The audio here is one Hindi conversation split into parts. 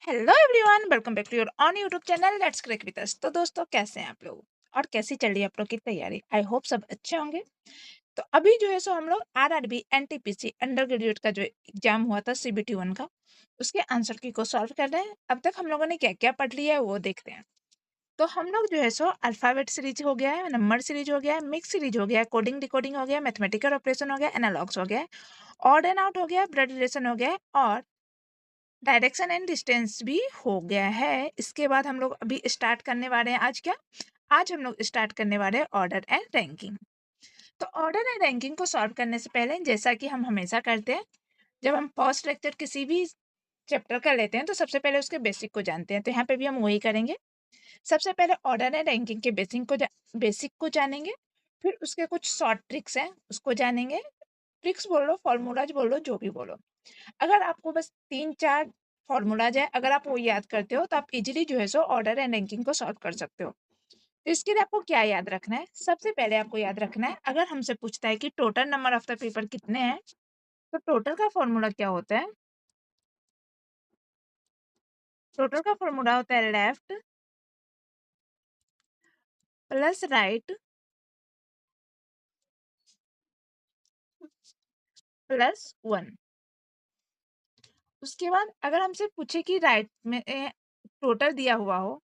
Hello everyone, welcome back to your own YouTube channel let's crack with us. तो दोस्तों, कैसे हैं आप लोग और कैसी चल रही है आप लोग की तैयारी? आई होप सब अच्छे होंगे। तो अभी जो है सो हम लोग आरआरबी एनटीपीसी अंडर ग्रेजुएट का जो एग्जाम हुआ था सीबीटी 1 का, उसके आंसर की को सॉल्व कर रहे हैं। अब तक हम लोगों ने क्या क्या पढ़ लिया है वो देखते हैं। तो हम लोग जो है सो अल्फाबेट सीरीज हो गया है, नंबर सीरीज हो गया है, मिक्स सीरीज हो गया है, कोडिंग डिकोडिंग हो गया है, मैथमेटिकल ऑपरेशन हो गया है, एनालॉग्स हो गया है, ऑड एंड आउट हो गया है, ब्लड रिलेशन हो गया है और डायरेक्शन एंड डिस्टेंस भी हो गया है। इसके बाद हम लोग अभी स्टार्ट करने वाले हैं आज हम लोग स्टार्ट करने वाले हैं ऑर्डर एंड रैंकिंग। तो ऑर्डर एंड रैंकिंग को सॉल्व करने से पहले, जैसा कि हम हमेशा करते हैं, जब हम फर्स्ट लेक्चर किसी भी चैप्टर का लेते हैं तो सबसे पहले उसके बेसिक को जानते हैं। तो यहाँ पे भी हम वही करेंगे। सबसे पहले ऑर्डर एंड रैंकिंग के बेसिक को जानेंगे, फिर उसके कुछ शॉर्ट ट्रिक्स हैं उसको जानेंगे। ट्रिक्स बोल लो, फॉर्मूलाज बोल लो, जो भी बोलो। अगर आपको बस 3-4 फ़ॉर्मूलाज़ है, अगर आप वो याद करते हो तो आप इज़िली जो है सो ऑर्डर एंड रैंकिंग को सॉल्व कर सकते हो। तो इसके लिए आपको क्या याद रखना है? सबसे पहले आपको याद रखना है, अगर हमसे पूछता है कि total number of the paper कितने हैं, तो टोटल का फ़ॉर्मूला क्या होता है? टोटल का फ़ॉर्मूला होता है लेफ्ट प्लस राइट प्लस 1। उसके बाद अगर हमसे पूछे कि राइट में टोटल दिया हुआ हो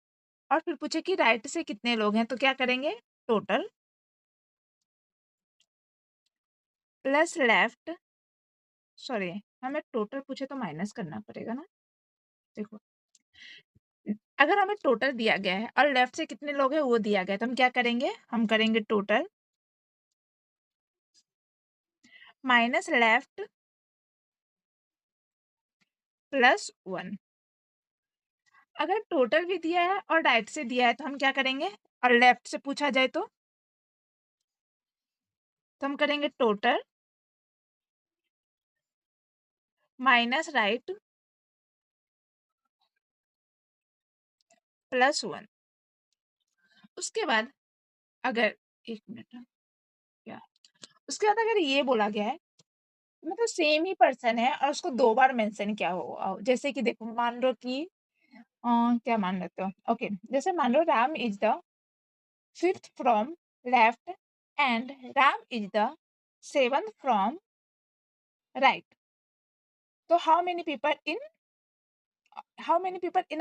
और फिर पूछे कि राइट से कितने लोग हैं, तो क्या करेंगे? टोटल प्लस लेफ्ट, सॉरी, हमें टोटल पूछे तो माइनस करना पड़ेगा ना। देखो, अगर हमें टोटल दिया गया है और लेफ्ट से कितने लोग हैं वो दिया गया है, तो हम क्या करेंगे? हम करेंगे टोटल माइनस लेफ्ट प्लस 1। अगर टोटल भी दिया है और राइट से दिया है तो हम क्या करेंगे? और लेफ्ट से पूछा जाए तो हम करेंगे टोटल माइनस राइट प्लस 1। उसके बाद अगर, एक मिनट, क्या, उसके बाद अगर ये बोला गया है मतलब सेम ही पर्सन है और उसको 2 बार मेंशन किया हो, जैसे कि देखो, मान लो कि क्या मान लेते हो, ओके, जैसे मान लो Ram is the fifth from left and Ram is the seventh from right. तो how many people in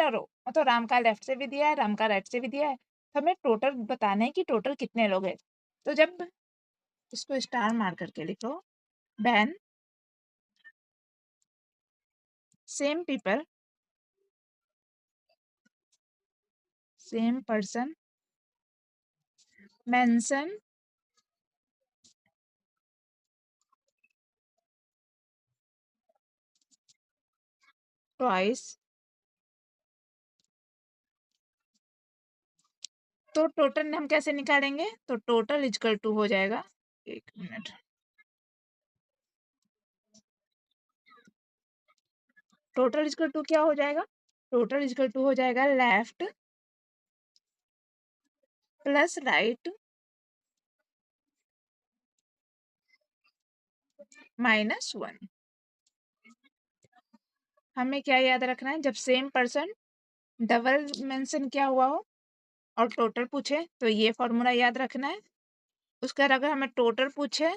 a row? मतलब राम का लेफ्ट से भी दिया है, राम का राइट से भी दिया है, तो हमें टोटल बताना है कि टोटल कितने लोग हैं। तो जब इसको स्टार मार करके लिखो, when same people, same person mention twice, तो टोटल हम कैसे निकालेंगे? तो टोटल इक्वल टू हो जाएगा, एक मिनट, टोटल इक्वल टू क्या हो जाएगा? टोटल इक्वल टू हो जाएगा लेफ्ट प्लस राइट माइनस 1। हमें क्या याद रखना है? जब सेम पर्सन डबल मेंशन किया हुआ हो और टोटल पूछे तो ये फॉर्मूला याद रखना है। उसके बाद अगर हमें टोटल पूछे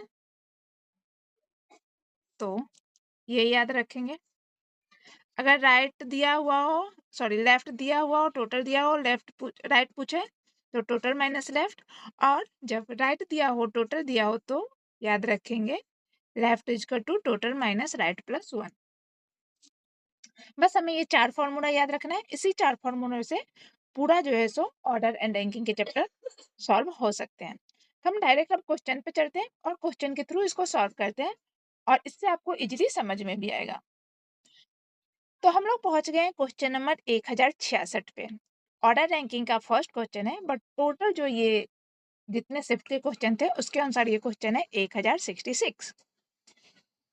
तो ये याद रखेंगे। अगर राइट दिया हुआ हो, सॉरी, लेफ्ट दिया हुआ हो, टोटल दिया हो, राइट पूछे तो टोटल माइनस लेफ्ट, और जब राइट दिया हो, टोटल दिया हो, तो याद रखेंगे left is equal to total minus right plus 1। बस हमें ये 4 फॉर्मूला याद रखना है। इसी 4 फॉर्मूले से पूरा जो है सो ऑर्डर एंड रैंकिंग के चैप्टर सॉल्व हो सकते हैं। हम डायरेक्ट अब क्वेश्चन पे चलते हैं और क्वेश्चन के थ्रू इसको सॉल्व करते हैं और इससे आपको इजीली समझ में भी आएगा। तो हम लोग पहुंच गए हैं क्वेश्चन नंबर 1066 पे। ऑर्डर रैंकिंग का फर्स्ट क्वेश्चन है, बट टोटल जो ये जितने शिफ्ट के क्वेश्चन थे उसके अनुसार ये क्वेश्चन है 1066।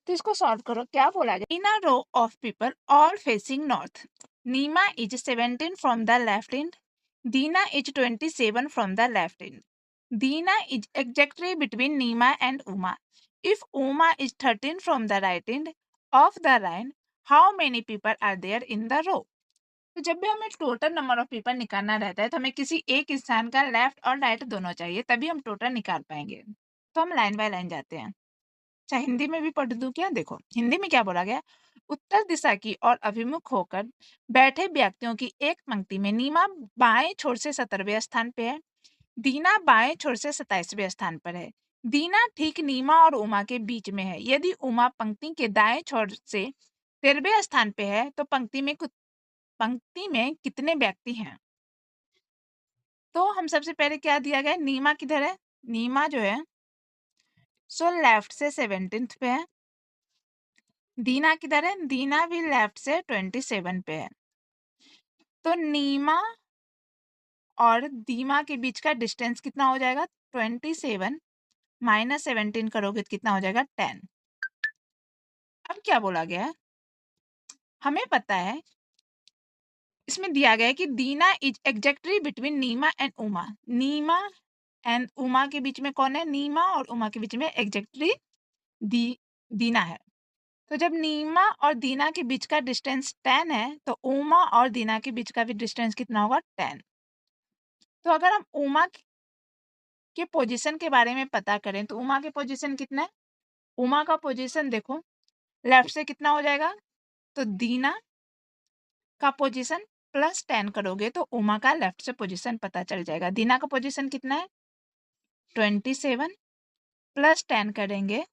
तो इसको सॉल्व करो। क्या बोला गया? In a row of people all facing north, Nima is 17 from the left end, Dina is 27 from the left end, Dina is exactly between Nima and Uma. If Uma is 13 from the right end of the line, how many people are there in the row? तो जब भी हमें टोटल नंबर ऑफ पीपल निकालना रहता है तो हमें किसी एक स्थान का लेफ्ट और राइट दोनों चाहिए, तभी हम टोटल निकाल पाएंगे। तो हम लाइन बाय लाइन जाते हैं। अच्छा, हिंदी में भी पढ़ दूं क्या? देखो हिंदी में क्या बोला गया। उत्तर दिशा की ओर अभिमुख होकर बैठे व्यक्तियों की एक पंक्ति में नीमा बाएं छोर से 17वें स्थान पे है, दीना बाएं छोर से 27वें स्थान पर है। दीना ठीक नीमा और उमा के बीच में है। यदि उमा पंक्ति के दाएं छोर से 13वें स्थान पे है तो पंक्ति में कितने व्यक्ति हैं? तो हम सबसे पहले क्या दिया गया, नीमा किधर है? नीमा जो है सो लेफ्ट से 17th पे है। दीना किधर है? दीना भी लेफ्ट से 27 पे है। तो नीमा और दीमा के बीच का डिस्टेंस कितना हो जाएगा? 27 माइनस 17 करोगे तो कितना हो जाएगा? 10। अब क्या बोला गया है, हमें पता है इसमें दिया गया है कि Dina is exactly between Nima and Uma. Nima and Uma के बीच में कौन है? नीमा और उमा के बीच में एग्जैक्टली दीना है। तो जब नीमा और दीना के बीच का डिस्टेंस 10 है तो उमा और दीना के बीच का भी डिस्टेंस कितना होगा? 10। तो अगर हम उमा के पोजीशन के बारे में पता करें तो उमा के पोजीशन कितना है? उमा का पोजीशन देखो लेफ्ट से कितना हो जाएगा, तो दीना का पोजीशन प्लस 10 करोगे तो उमा का लेफ्ट से पोजीशन पता चल जाएगा। दीना का पोजीशन कितना है? 27 प्लस 10 करेंगे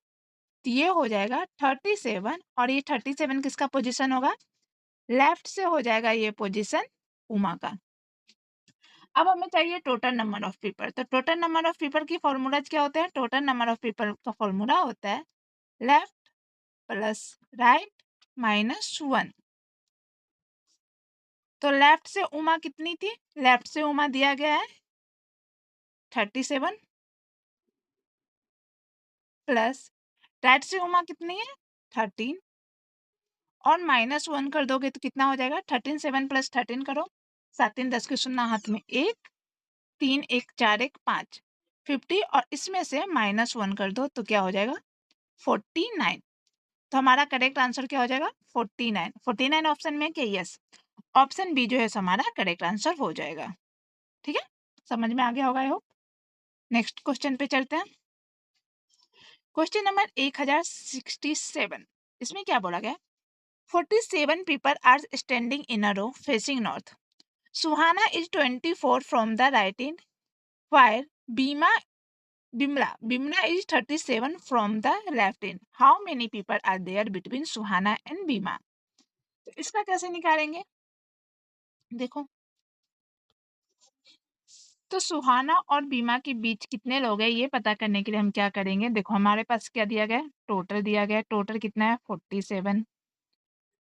तो ये हो जाएगा 37, और ये 37 किसका पोजीशन होगा? लेफ्ट से हो जाएगा ये पोजीशन उमा का। अब हमें चाहिए टोटल नंबर ऑफ पीपल। तो टोटल नंबर ऑफ पीपल की फॉर्मूलाज क्या होते हैं? टोटल नंबर ऑफ पीपल का फॉर्मूला होता है लेफ्ट प्लस राइट माइनस 1। तो लेफ्ट से उमा कितनी थी? लेफ्ट से उमा दिया गया है 37 प्लस राइट से उमा कितनी है? 13 और माइनस 1 कर दोगे तो कितना हो जाएगा? 13 7 प्लस 13 करो, 7 3 10 के शून्य हाथ में 1, 3 1 4 1 5 50, और इसमें से माइनस 1 कर दो तो क्या हो जाएगा? 49। तो हमारा करेक्ट आंसर क्या हो जाएगा? 49। 49 ऑप्शन में क्या? यस, ऑप्शन बी जो है हमारा करेक्ट आंसर हो जाएगा। ठीक है, समझ में आ गया होगा आई होप। नेक्स्ट क्वेश्चन पे चलते हैं। Question number 1067। इसमें क्या बोला गया? 47 people are standing in a row facing north. Suhana is 24 from the right end, while Bimla is 37 from the left end. How many people are there between Suhana and Bima? तो इसका कैसे निकालेंगे? देखो, तो सुहाना और बीमा के बीच कितने लोग हैं ये पता करने के लिए हम क्या करेंगे? देखो हमारे पास क्या दिया गया है? टोटल दिया गया है। टोटल कितना है? 47।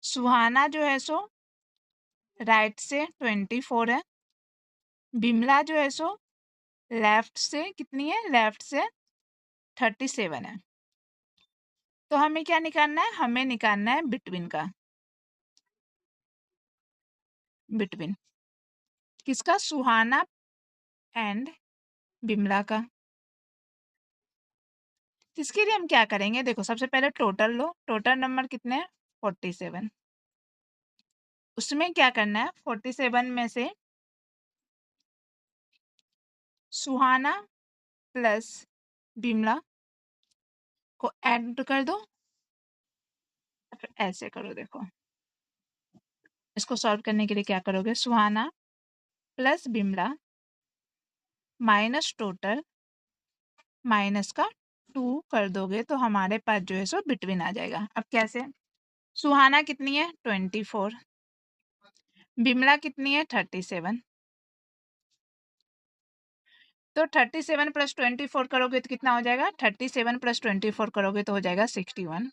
सुहाना जो है सो राइट से 24 है। बिमला जो है सो लेफ्ट से कितनी है? लेफ्ट से 37 है। तो हमें क्या निकालना है? हमें निकालना है बिटवीन का। बिटवीन किसका? सुहाना एंड बिमला का। इसके लिए हम क्या करेंगे? देखो सबसे पहले टोटल लो। टोटल नंबर कितने हैं? 47। उसमें क्या करना है? 47 में से सुहाना प्लस बिमला को ऐड कर दो, फिर ऐसे करो। देखो इसको सॉल्व करने के लिए क्या करोगे? Suhana plus Bimla minus total minus का 2 कर दोगे तो हमारे पास जो है सो बिटवीन आ जाएगा। अब कैसे? सुहाना कितनी है? 24। बिमला कितनी है? 37। तो 37 प्लस 24 करोगे तो कितना हो जाएगा? 37 प्लस 24 करोगे तो हो जाएगा 61।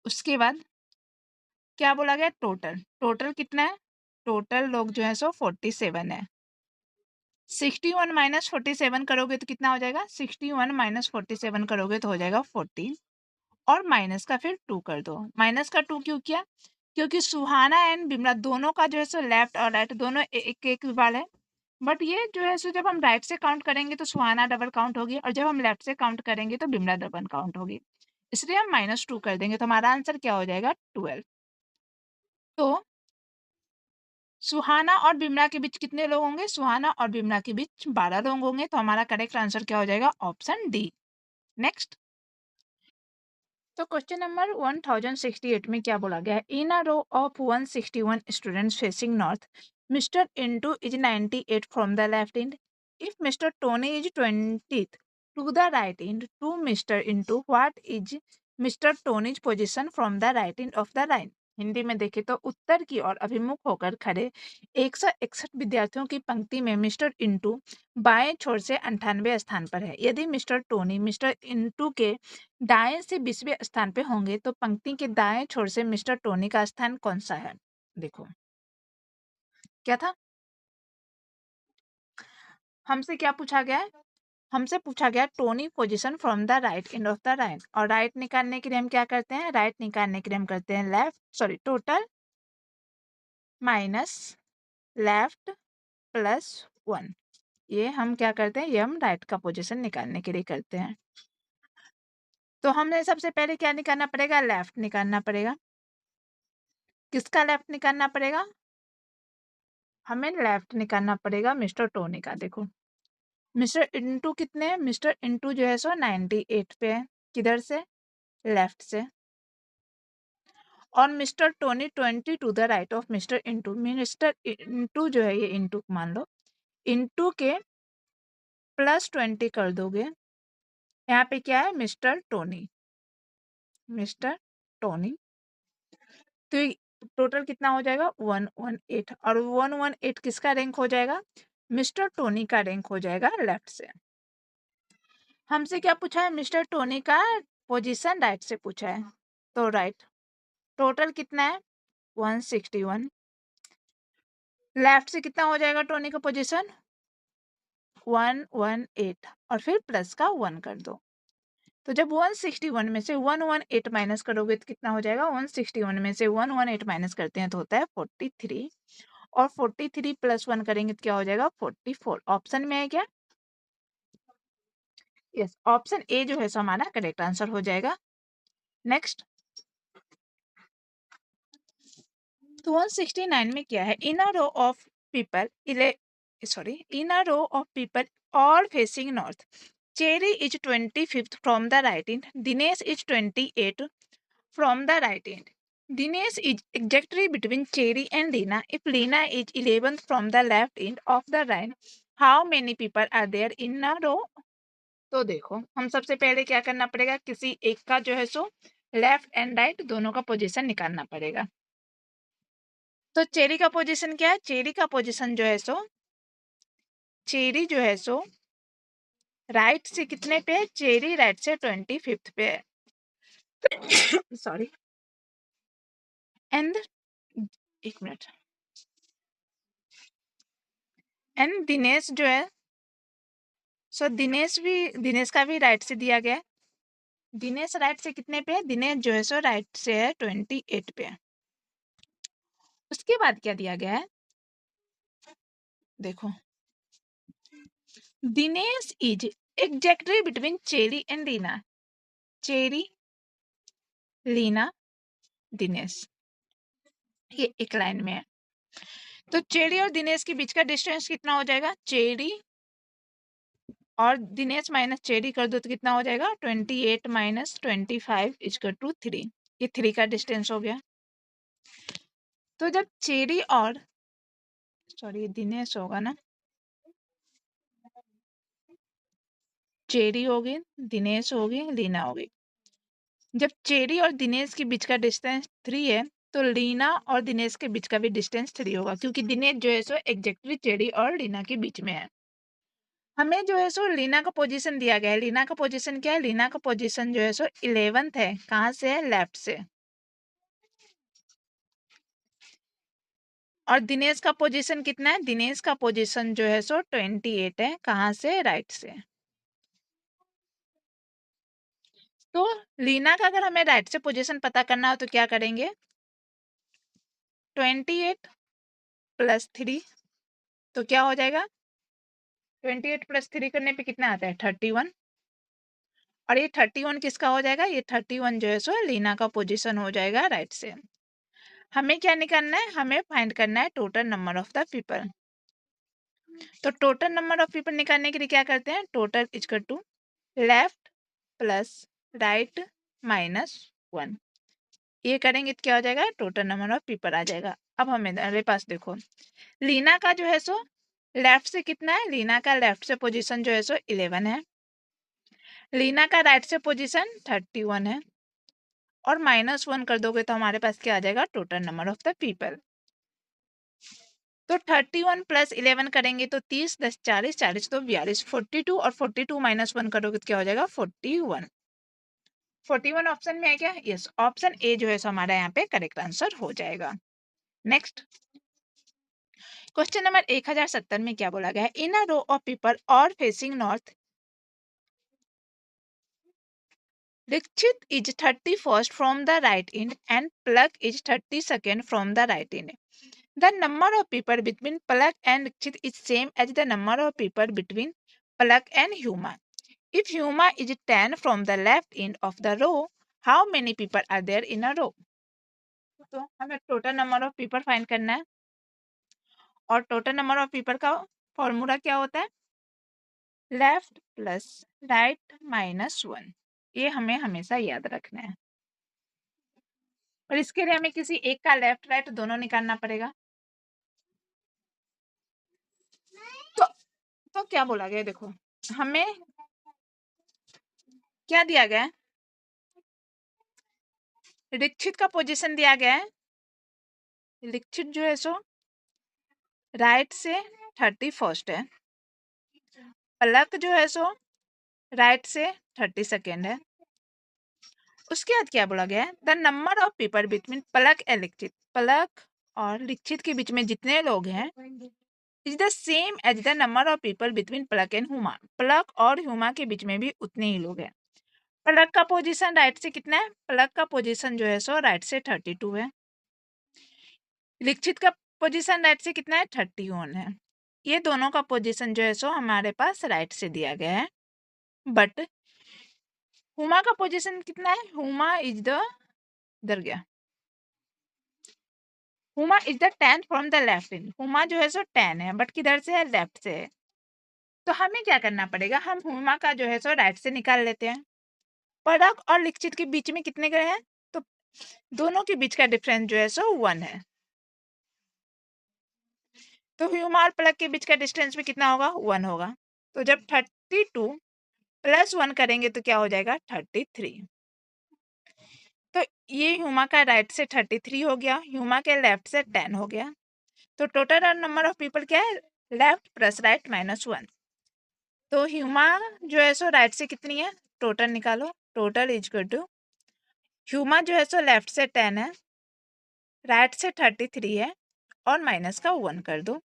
उसके बाद क्या बोला गया? टोटल। टोटल कितना है? टोटल लोग जो है सो 47 है। 61 माइनस 47 करोगे तो कितना हो जाएगा? 61 माइनस 47 करोगे तो हो जाएगा 14, और माइनस का फिर 2 कर दो। माइनस का 2 क्यों किया? क्योंकि सुहाना एंड बिमला दोनों का जो है सो लेफ्ट और राइट दोनों एक एक बार है, बट ये जो है सो जब हम राइट से काउंट करेंगे तो सुहाना डबल काउंट होगी, और जब हम लेफ्ट से काउंट करेंगे तो बिमला डबल काउंट होगी। इसलिए हम माइनस 2 कर देंगे तो हमारा आंसर क्या हो जाएगा? 12। तो सुहाना और बिमला के बीच कितने लोग होंगे? सुहाना और बिमला के बीच 12 लोग होंगे, तो हमारा करेक्ट आंसर क्या हो जाएगा? Option D. नेक्स्ट, तो क्वेश्चन नंबर 1068 में क्या बोला गया है? In a row of 161 students facing north, mister Intu is 98 from the left end. If mister Tony is 20th to the right end, to mister Intu what is mister Tony's position from the right end of the line. Hindi में देखें तो उत्तर की ओर अभिमुख होकर खड़े 161 विद्यार्थियों की पंक्ति में मिस्टर इंटू बाएं छोर से 98 स्थान पर है। यदि मिस्टर टोनी मिस्टर इंटू के दाएं से 20वें स्थान पे होंगे, तो पंक्ति के दाएं छोर से मिस्टर टोनी का स्थान कौन सा है? देखो क्या था, हमसे क्या पूछा गया है? हमसे पूछा गया Tony position from the right end of the line, और राइट निकालने के लिए हम क्या करते हैं? राइट निकालने के लिए हम करते हैं left, sorry, total minus left plus 1। ये हम क्या करते हैं? ये हम राइट का पोजीशन निकालने के लिए करते हैं। तो हमें सबसे पहले क्या निकालना पड़ेगा? लेफ्ट निकालना पड़ेगा। किसका लेफ्ट निकालना पड़ेगा? हमें लेफ्ट निकालना पड़ेगा मिस्टर टोनी का। देखो मिस्टर इंटू कितने हैं? मिस्टर इंटू जो है सो 98 पे है। किधर से? लेफ्ट से। और mister Tony 20 to the right of mister Intu. Mister Intu जो है, ये इंटू मान लो, इंटू के +20 कर दोगे। यहाँ पे क्या है? Mister Tony, mister Tony. तो टोटल कितना हो जाएगा? 118। और 118 किसका रैंक हो जाएगा? मिस्टर टोनी का रैंक हो जाएगा लेफ्ट से। हमसे क्या पूछा है? मिस्टर टोनी का पोजीशन राइट से पूछा है, तो राइट। टोटल कितना है? 161। लेफ्ट से कितना हो जाएगा टोनी का पोजीशन? 118, और फिर प्लस का 1 कर दो। तो जब 161 में से 118 माइनस करोगे तो कितना हो जाएगा? 161 में से 118 माइनस करते हैं तो होता है 43, और 43 प्लस 1 करेंगे तो क्या हो जाएगा? 44। ऑप्शन में है क्या? यस, ऑप्शन ए जो है सो हमारा करेक्ट आंसर हो जाएगा। नेक्स्ट, तो 169 में क्या है? In a row of people in a row of people all facing north, Cherry is 25th from the right end, Dinesh is 28 from the right end. Dinesh is exactly between Cherry and Leena. If Leena is 11th from the left end of the line, how many people are there in a row? तो देखो हम सबसे पहले क्या करना पड़ेगा? किसी एक का जो है सो लेफ्ट एंड राइट दोनों का पोजीशन निकालना पड़ेगा। तो चेरी का पोजीशन क्या है? चेरी का पोजीशन जो है सो, चेरी जो है सो राइट से कितने पे है? चेरी राइट से 25th पे है। सॉरी, एंड एक मिनट, एंड दिनेश जो है सो दिनेश का भी राइट से दिया गया है। दिनेश राइट से कितने पे है? दिनेश जो है सो राइट से है 28 पे है। उसके बाद क्या दिया गया है? देखो, Dinesh is exactly between Cherry and Leena. Cherry, Leena, Dinesh, ये एक लाइन में है। तो चेरी और दिनेश के बीच का डिस्टेंस कितना हो जाएगा? चेरी और दिनेश माइनस चेरी कर दो तो कितना हो जाएगा? 28 माइनस 25 इजकल टू 3। ये 3 का डिस्टेंस हो गया। तो जब चेरी और, सॉरी दिनेश होगा ना, चेरी होगी, दिनेश होगी, लीना होगी। जब चेरी और दिनेश के बीच का डिस्टेंस 3 है, तो लीना और दिनेश के बीच का भी डिस्टेंस 3 होगा, क्योंकि दिनेश जो है सो एग्जैक्टली चेरी और लीना के बीच में है। हमें जो है सो लीना का पोजीशन दिया गया है। लीना का पोजीशन क्या है? लीना का पोजीशन जो है सो 11th है। कहाँ से है? लेफ्ट से। और दिनेश का पोजीशन कितना है? दिनेश का पोजीशन जो है सो 28 है। कहाँ से? राइट से। तो लीना का अगर हमें राइट से पोजीशन पता करना हो तो क्या करेंगे? 28 प्लस 3, तो क्या हो जाएगा? 28 प्लस 3 करने पे कितना आता है? 31। और ये 31 किसका हो जाएगा? ये 31 जो है सो लीना का पोजीशन हो जाएगा राइट से। हमें क्या निकालना है, हमें फाइंड करना है total number of the people. तो टोटल नंबर ऑफ पीपल निकालने के लिए क्या करते हैं, total is equal to left plus right minus 1। ये करेंगे तो क्या हो जाएगा, टोटल नंबर ऑफ पीपल आ जाएगा। अब हमें पास देखो, लीना का जो है सो लेफ्ट से कितना है, लीना का लेफ्ट से पोजीशन जो है सो 11 है, लीना का राइट से पोजीशन 31 है, और -1 कर दोगे तो हमारे पास क्या आ जाएगा, total number of the people. तो 31 प्लस 11 करेंगे तो 30, 10 40, 40 तो 42, 42, और 42 -1 करोगे तो क्या हो जाएगा, 41। 41 ऑप्शन में है क्या, यस, ऑप्शन ए जो है सो हमारा यहाँ पे करेक्ट आंसर हो जाएगा। नेक्स्ट क्वेश्चन नंबर 1070 में क्या बोला गया है, in a row of people और facing north, Dikshit is 31st from the right end and Palak is 32nd from the right end. The number of people between Palak and Dikshit is same as the number of people between Palak and Huma. If Huma is 10 from the left end of the row, how many people are there in a row? तो हमें total number of people find करना है, और टोटल नंबर ऑफ पीपल का फॉर्मूला क्या होता है, लेफ्ट प्लस राइट माइनस 1। ये हमें हमेशा याद रखना है, और इसके लिए हमें किसी एक का लेफ्ट राइट दोनों निकालना पड़ेगा। तो क्या बोला गया, देखो हमें क्या दिया गया है, दीक्षित का पोजीशन दिया गया है, दीक्षित जो है सो राइट से 31st है, पलक जो है सो राइट से 32nd है। उसके बाद क्या बोला गया है, the number of people between Palak and Dixit, Palak और दीक्षित के बीच में जितने लोग हैं is the same as the number of people between Palak and Huma, Palak और हुमा के बीच में भी उतने ही लोग हैं। पलक का पोजीशन राइट से कितना है, पलक का पोजीशन जो है सो राइट से 32 है, दीक्षित का पोजीशन राइट से कितना है, 31 है। ये दोनों का पोजीशन जो है सो हमारे पास राइट से दिया गया है, बट हुमा का पोजीशन कितना है, हुमा इज द, इधर गया, Huma is the 10 from the left इन, हुमा जो है सो 10 है बट किधर से है, लेफ्ट से है। तो हमें क्या करना पड़ेगा, हम हुमा का जो है सो राइट से निकाल लेते हैं। पलक और दीक्षित के बीच में कितने गए हैं, तो दोनों के बीच का डिफरेंस जो है सो 1 है, तो हुमा और पलक के बीच का डिस्टेंस भी कितना होगा, 1 होगा। तो जब 32 प्लस 1 करेंगे तो क्या हो जाएगा, 33। तो ये हुमा का राइट से 33 हो गया, हुमा के लेफ्ट से 10 हो गया। तो टोटल नंबर ऑफ पीपल क्या है, लेफ्ट प्लस राइट माइनस 1। तो हुमा जो है सो राइट से कितनी है, टोटल निकालो, total is equal to, Huma जो है सो लेफ्ट से 10 है, राइट से 33 है, और माइनस का 1 कर दो।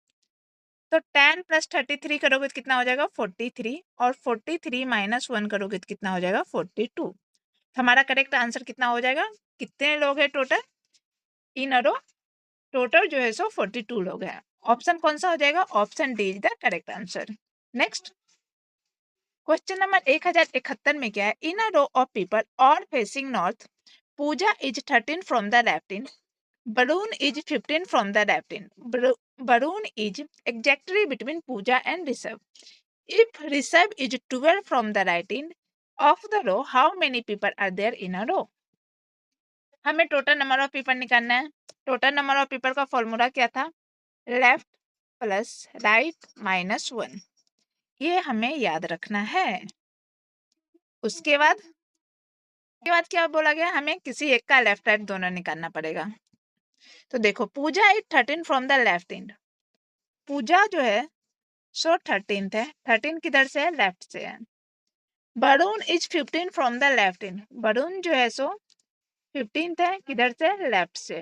तो 10 प्लस 33 करोगे तो कितना हो जाएगा, 43, और 43 माइनस 1 करोगे तो कितना हो जाएगा, 42। हमारा करेक्ट आंसर कितना हो जाएगा, कितने लोग हैं total in a row, total जो है सो 42 लोग हैं। ऑप्शन कौन सा हो जाएगा, option D is the correct answer. Next question number 1071 में क्या है, in a row of people और facing north, Pooja is 13 from the left end, Barun is 15 from the left end. Barun is exactly between Pooja and Rishabh. If Rishabh is 12 from the right end of the row, how many people are there in a row? हमें टोटल नंबर ऑफ पीपल निकालना है। टोटल नंबर ऑफ पीपल का फॉर्मूला क्या था, लेफ्ट प्लस राइट माइनस 1। ये हमें याद रखना है। उसके बाद क्या बोला गया, हमें किसी एक का लेफ्ट राइट दोनों निकालना पड़ेगा। तो देखो Pooja is 13 from the left end, Pooja जो है सो 13th है, 13 किधर से है, लेफ्ट से है। Varun is 15 from the left end, Varun जो है सो 15th है, किधर से, लेफ्ट से।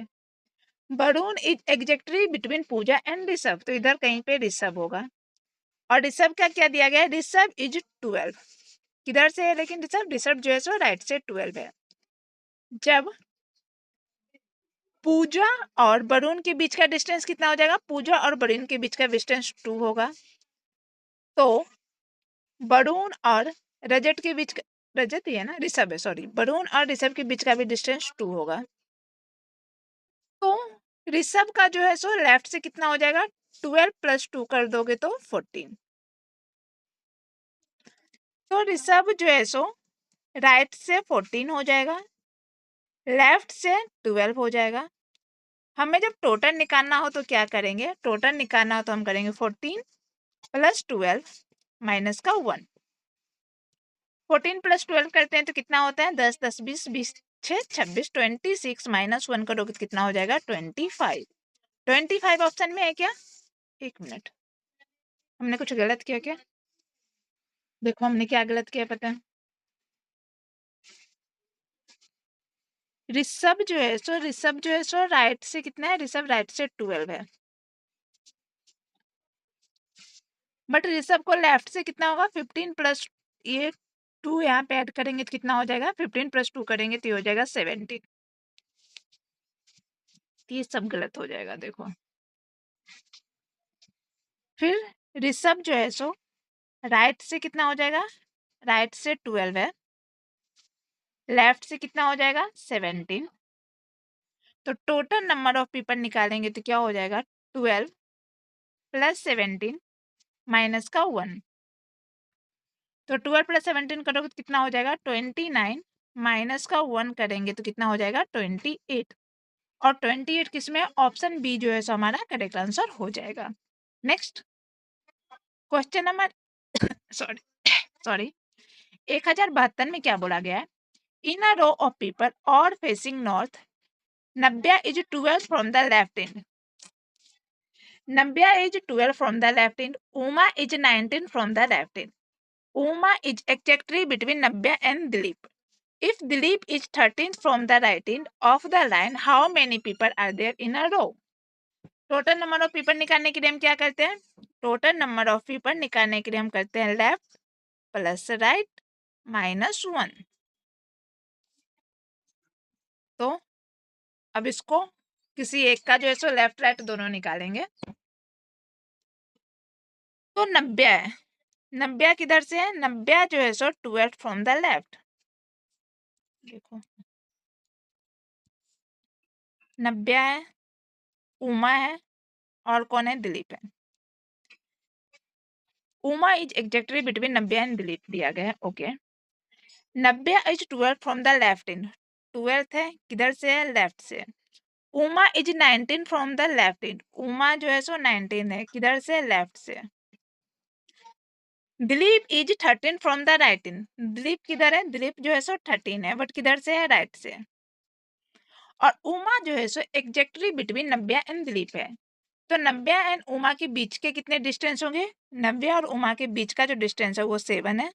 Varun is exactly between Pooja and Rishabh, तो इधर कहीं पे ऋषभ होगा। और ऋषभ का क्या दिया गया है, ऋषभ इज 12, किधर से है लेकिन ऋषभ जो है सो राइट से 12 है। जब पूजा और वरुण के बीच का डिस्टेंस कितना हो जाएगा, पूजा और वरुण के बीच का डिस्टेंस 2 होगा। तो वरुण और रजत के बीच रजत ही है ना, ऋषभ है, सॉरी, वरुण और ऋषभ के बीच का भी डिस्टेंस 2 होगा। तो ऋषभ का जो है सो लेफ्ट से कितना हो जाएगा, 12 + 2 कर दोगे तो 14। तो ऋषभ जो है सो राइट से 14 हो जाएगा, लेफ्ट से 12 हो जाएगा। हमें जब टोटल निकालना हो तो क्या करेंगे, टोटल निकालना हो तो हम करेंगे 14 + 12 माइनस का 1। 14 + 12 करते हैं तो कितना होता है, 10 10 20 20 6 26 26 माइनस 1 करोगे तो कितना हो जाएगा, 25। 25 ऑप्शन में है क्या? एक मिनट, हमने कुछ गलत किया क्या? देखो हमने क्या गलत किया पता है। ऋषभ जो है सो राइट से कितना है, ऋषभ राइट से 12 है, बट ऋषभ को लेफ्ट से कितना होगा, 15 प्लस ये 2 यहाँ पे ऐड करेंगे तो कितना हो जाएगा, 15 + 2 करेंगे तो ये हो जाएगा 17। ये सब गलत हो जाएगा देखो। फिर ऋषभ जो है सो राइट से कितना हो जाएगा, राइट से 12 है, लेफ्ट से कितना हो जाएगा, 17। तो टोटल नंबर ऑफ पीपल निकालेंगे तो क्या हो जाएगा, 12 + 17 माइनस का 1। तो 12 + 17 करोगे तो कितना हो जाएगा, 29 माइनस का 1 करेंगे तो कितना हो जाएगा, 28। और 28 किसमें, ऑप्शन बी जो है सो हमारा करेक्ट आंसर हो जाएगा। Next question number sorry sorry 1072 में क्या बोला गया है, in a row of people और facing north, Nabya is 12 from the left end. Nabya is 12 from the left end. Uma is 19 from the left end. Uma is exactly between Nabya and Dilip. If Dilip is 13 from the right end of the line, how many people are there in a row? Total number of people निकालने के लिए हम क्या करते हैं, टोटल नंबर ऑफ पीपल निकालने के लिए हम करते हैं लेफ्ट प्लस राइट माइनस 1। तो अब इसको किसी एक का जो है सो लेफ्ट राइट दोनों निकालेंगे। तो 90 है, 90 किधर से है, 90 जो है सो 12 फ्रॉम द लेफ्ट। देखो 90 है, उमा है और कौन है, दिलीप है। Uma is exactly between 90 and Dilip दिया गया है, okay. 90 is 12 from the left end, 12 है किधर से है, लेफ्ट से। Uma is 19 from the left end, Uma जो है सो 19 है किधर से, लेफ्ट से। Dilip is 13 from the right end, Dilip किधर है, दिलीप जो है सो 13 है बट किधर से है, राइट से। और उमा जो है so exactly between 90 and Dilip है। तो 90 एंड उमा के बीच के कितने डिस्टेंस होंगे, 90 और उमा के बीच का जो डिस्टेंस है वो 7 है।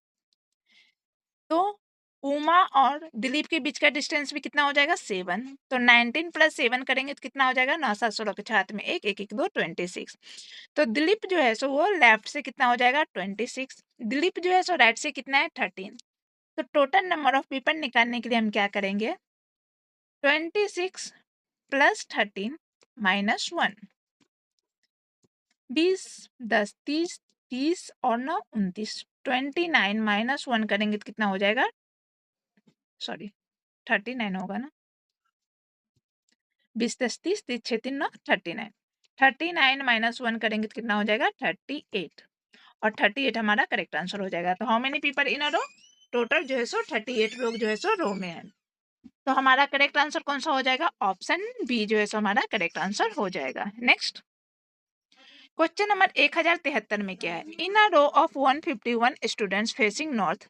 तो उमा और दिलीप के बीच का डिस्टेंस भी कितना हो जाएगा, 7। तो 19 + 7 करेंगे तो कितना हो जाएगा, 9 7 16 के हाथ में 1 1 1 2 26। तो दिलीप जो है सो वो लेफ्ट से कितना हो जाएगा, 26। दिलीप जो है सो राइट से कितना है, 13। तो टोटल नंबर ऑफ पीपल निकालने के लिए हम क्या करेंगे, 26 + 13 माइनस 1। 20 10 30 30 और 9 29। 29 माइनस 1 करेंगे तो कितना हो जाएगा, सॉरी 39 होगा ना, 20 10 30 30 6 3 9 39। 39 माइनस 1 करेंगे तो कितना हो जाएगा, 38। और 38 हमारा करेक्ट आंसर हो जाएगा। तो how many people in a row, total जो है सो 38 लोग जो है सो रो में है। तो हमारा करेक्ट आंसर कौन सा हो जाएगा, ऑप्शन बी जो है सो हमारा करेक्ट आंसर हो जाएगा। नेक्स्ट क्वेश्चन नंबर 1073 में क्या है, in a row of 151 students facing north,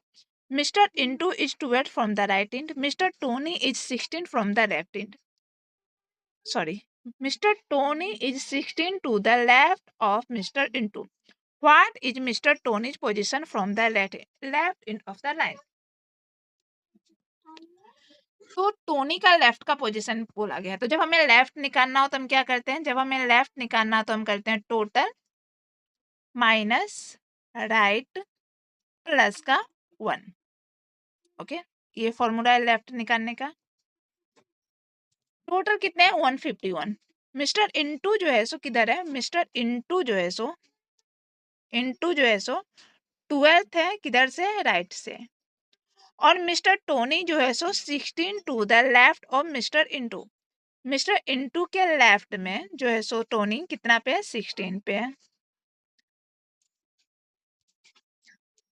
mister Intu is 12 from the right end, mister Tony is 16 from the left end, sorry mister Tony is 16 to the left of mister Intu, what is mister Tony's position from the left end of the line. तो टोनी का लेफ्ट का पोजीशन बोला गया है, तो जब हमें लेफ्ट निकालना हो तो हम क्या करते हैं, जब हमें लेफ्ट निकालना हो तो हम करते हैं टोटल माइनस राइट प्लस का 1, ओके। ये फॉर्मूला है लेफ्ट निकालने का। टोटल कितने हैं, 151। मिस्टर इंटू जो है सो किधर है, मिस्टर इंटू जो है सो, इंटू जो है सो 12 है किधर से, राइट से। और मिस्टर टोनी जो है सो 16 to the left of mister Intu, mister Intu के लेफ्ट में जो है सो टोनी कितना पे है, 16 पे है।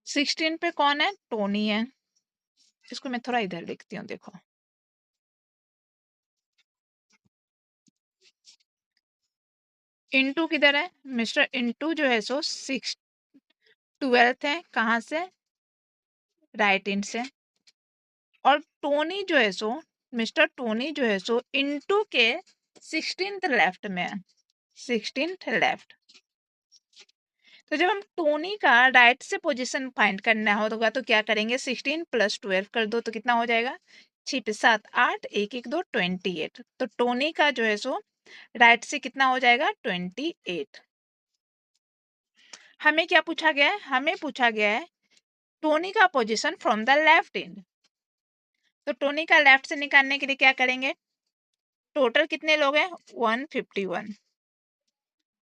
16 पे कौन है, टोनी है। इसको मैं थोड़ा इधर लिखती हूँ, देखो इंटू किधर है, मिस्टर इंटू जो है सो 12th है, कहाँ से, राइट इंड से। और टोनी जो है सो, मिस्टर टोनी जो है सो इंटू के 16th लेफ्ट में है, 16th लेफ्ट। तो जब हम टोनी का राइट से पोजीशन फाइंड करना होगा तो क्या करेंगे, 16 + 12 कर दो तो कितना हो जाएगा, 6 पे 7 8 1 1 2 28। तो टोनी का जो है सो राइट से कितना हो जाएगा, 28। हमें क्या पूछा गया है, हमें पूछा गया है टोनी का position from the left and. तो टोनी का लेफ्ट से निकालने के लिए क्या करेंगे, टोटल कितने लोग हैं, 151।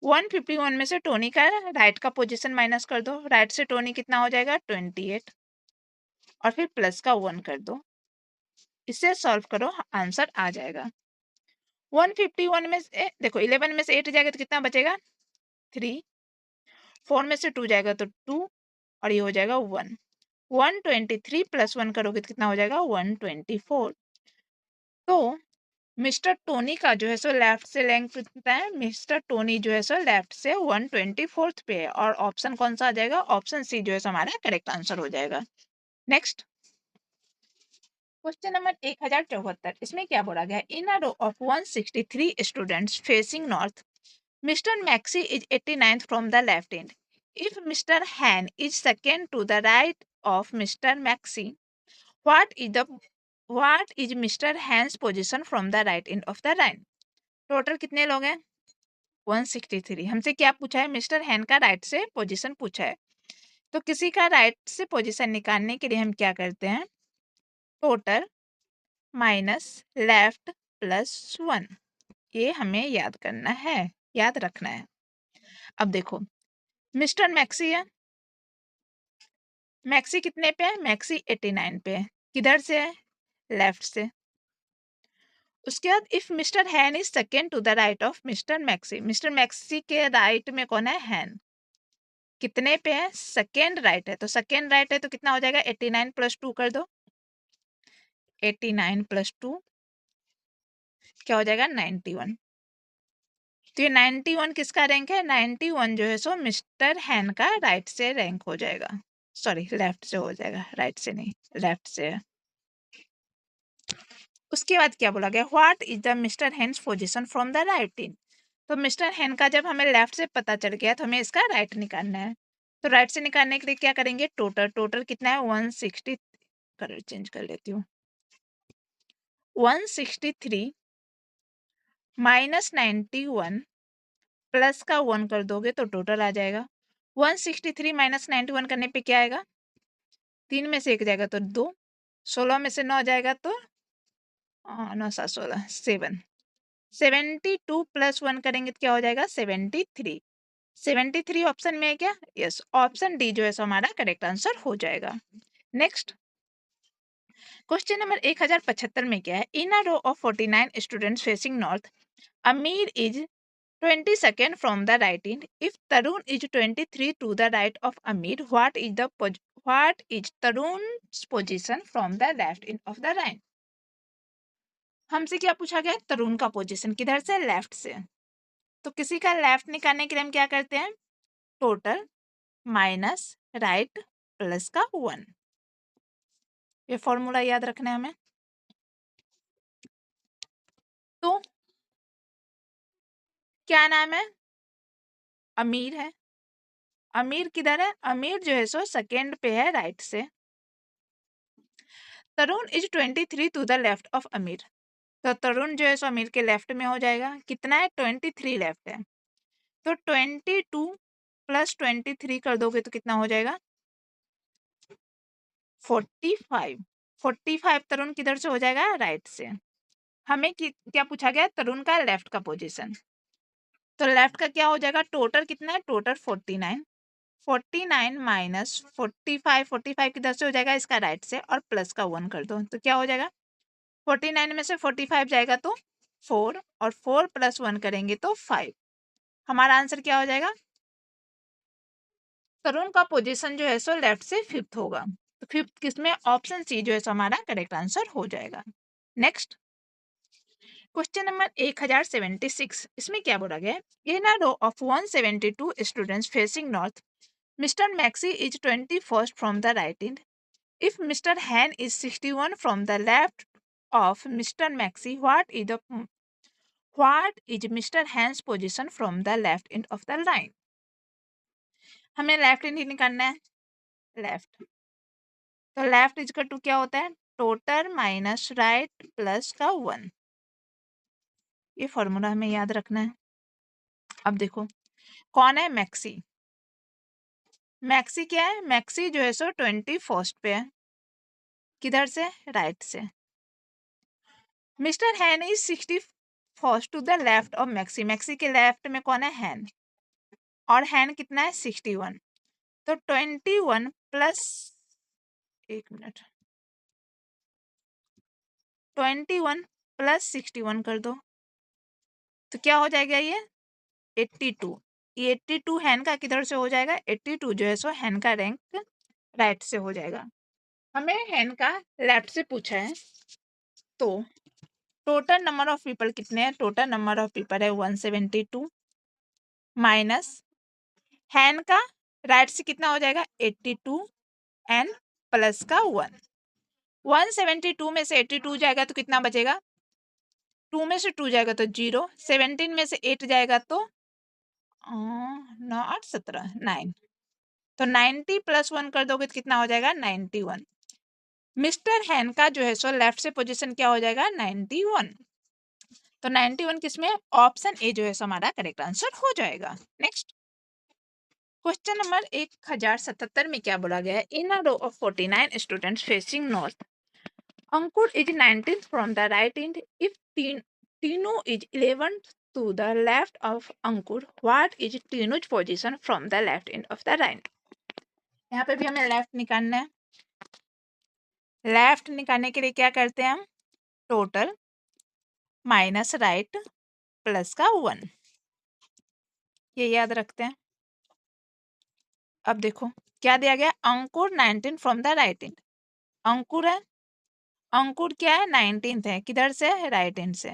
151 में से टोनी का राइट का पोजीशन माइनस कर दो, राइट से टोनी कितना हो जाएगा, 28, और फिर प्लस का 1 कर दो। इसे सॉल्व करो, आंसर आ जाएगा। 151 में से देखो 11 में से 8 जाएगा तो कितना बचेगा, 3। 4 में से 2 जाएगा तो 2, और ये हो जाएगा 1। 123 + 1 करोगे तो कितना हो जाएगा, 124। तो मिस्टर टोनी का जो है सो लेफ्ट से लेंथ कितना है, मिस्टर टोनी जो है सो लेफ्ट से 124th पे है, और ऑप्शन कौन सा आ जाएगा, ऑप्शन सी जो है सो हमारा करेक्ट आंसर हो जाएगा। नेक्स्ट क्वेश्चन नंबर 1074, इसमें क्या बोला गया, in a row of 163 students facing north, mister Maxi is 89th from the left end. If mister Han is second to the right of mister Maxi, what is the what is mister Hans position from the right end of the line. Total कितने लोग हैं, 163। हमसे क्या पूछा है, मिस्टर हैन का राइट से पोजीशन पूछा है। तो किसी का राइट से पोजीशन निकालने के लिए हम क्या करते हैं, टोटल माइनस लेफ्ट + 1, ये हमें याद करना है, याद रखना है। अब देखो मिस्टर मैक्सी है, मैक्सी कितने पे है, मैक्सी 89 पे है, किधर से है, लेफ्ट से। उसके बाद if mister Han is second to the right of mister Maxi, mister Maxi के राइट में कौन है, हैन, कितने पे है, सेकेंड राइट है। तो सेकेंड राइट है तो कितना हो जाएगा, 89 + 2 कर दो, 89 + 2 क्या हो जाएगा, 91। तो ये 91 किसका रैंक है, 91 जो है सो मिस्टर हैन का राइट से रैंक हो जाएगा, सॉरी लेफ्ट से हो जाएगा, राइट से नहीं, लेफ्ट से है। उसके बाद क्या बोला गया, what is the mister Hans position from the right end. तो मिस्टर हैन का जब हमें लेफ्ट से पता चल गया तो हमें इसका राइट निकालना है। तो राइट से निकालने के लिए क्या करेंगे, टोटल, टोटल कितना है, 160, कलर चेंज कर लेती हूँ, 163 - 91 प्लस का 1 कर दोगे तो टोटल आ जाएगा। 163 - 91 करने पे क्या आएगा, 3 में से 1 जाएगा तो 2, 16 में से 9 जाएगा तो 9 7 16 7, 72 + 1 करेंगे तो क्या हो जाएगा, 73। 73 ऑप्शन में है क्या, यस, ऑप्शन डी जो है सो हमारा करेक्ट आंसर हो जाएगा। नेक्स्ट क्वेश्चन नंबर 1075 में क्या है, in a row of 49 students facing north, Amir is 22nd from the right end, if Tarun is 23 to the right of Amir, what is Tarun's position from the left end of the line. हमसे क्या पूछा गया, तरुण का पोजीशन किधर से, लेफ्ट से। तो किसी का लेफ्ट निकालने के लिए हम क्या करते हैं, टोटल माइनस राइट प्लस का 1, ये फॉर्मूला याद रखना है हमें। तो क्या नाम है, अमीर है, अमीर किधर है, अमीर जो है सो सेकेंड पे है राइट से। Tarun is 23 to the left of Amir, तो तरुण जो है सो अमीर के लेफ्ट में हो जाएगा, कितना है, 23 लेफ्ट है। तो 22 + 23 कर दोगे तो कितना हो जाएगा, 45। 45 तरुण किधर से हो जाएगा, राइट से। हमें क्या पूछा गया, तरुण का लेफ्ट का पोजीशन। तो लेफ्ट का क्या हो जाएगा, टोटल कितना है, टोटल 49। 49 - 45, 45 किधर से हो जाएगा, इसका राइट से, और प्लस का 1 कर दो तो क्या हो जाएगा, 49 में से 45 जाएगा तो 4 और 4 + 1 करेंगे तो 5। हमारा आंसर क्या हो जाएगा? तरुण का पोजीशन जो है सो लेफ्ट से 5th होगा। तो 5th किसमें? ऑप्शन सी जो है सो हमारा करेक्ट आंसर हो जाएगा। नेक्स्ट क्वेश्चन नंबर 1076, इसमें क्या बोला गया है? In a row of 172 students facing north, mister Maxi is 21st from the right end. If mister Han is 61 from the left of Mr. Maxi, what is Mr. Han's position from the left end of the line? हमें लेफ्ट एंड ही निकालना है। लेफ्ट, तो लेफ्ट इज टू क्या होता है? टोटल माइनस राइट प्लस का 1। ये फॉर्मूला हमें याद रखना है। अब देखो कौन है? मैक्सी। मैक्सी क्या है? मैक्सी जो है सो 21st पे है। किधर से? राइट से। Mister Han is 61st to the left of Maxi. Maxi के लेफ्ट में कौन है? हैन। और हैन कितना है? 61। तो 21 प्लस, एक मिनट, 21 + 61 कर दो तो क्या हो जाएगा? ये 82। ये 82 हैन का किधर से हो जाएगा? 82 जो है सो हैन का रैंक राइट से हो जाएगा। हमें हैन का लेफ्ट से पूछा है, तो टोटल नंबर ऑफ पीपल कितने हैं? टोटल नंबर ऑफ पीपल है 172 माइनस हैन का राइट से कितना हो जाएगा? 82 एंड प्लस का 1। 172 में से 82 जाएगा तो कितना बचेगा? 2 में से 2 जाएगा तो 0, 17 में से 8 जाएगा तो 9 8 17 9। तो 90 + 1 कर दोगे तो कितना हो जाएगा? 91। मिस्टर हैन का जो है सो लेफ्ट से पोजीशन क्या हो जाएगा? 91। तो 91 किसमें? ऑप्शन ए जो है सो हमारा करेक्ट आंसर हो जाएगा। नेक्स्ट क्वेश्चन नंबर 1077 में क्या बोला गया है? In a row of 49 students facing north, Ankur is 19th from the right end. If Tinu is 11th to the left of Ankur, what is Tinu's position from the left end of the line? यहाँ पे भी हमें लेफ्ट निकालना है। लेफ्ट निकालने के लिए क्या करते हैं हम? टोटल माइनस राइट प्लस का 1, ये याद रखते हैं। अब देखो क्या दिया गया? अंकुर 19 फ्रॉम द राइट एंड। अंकुर है, अंकुर क्या है? 19th है। किधर से? राइट एंड से।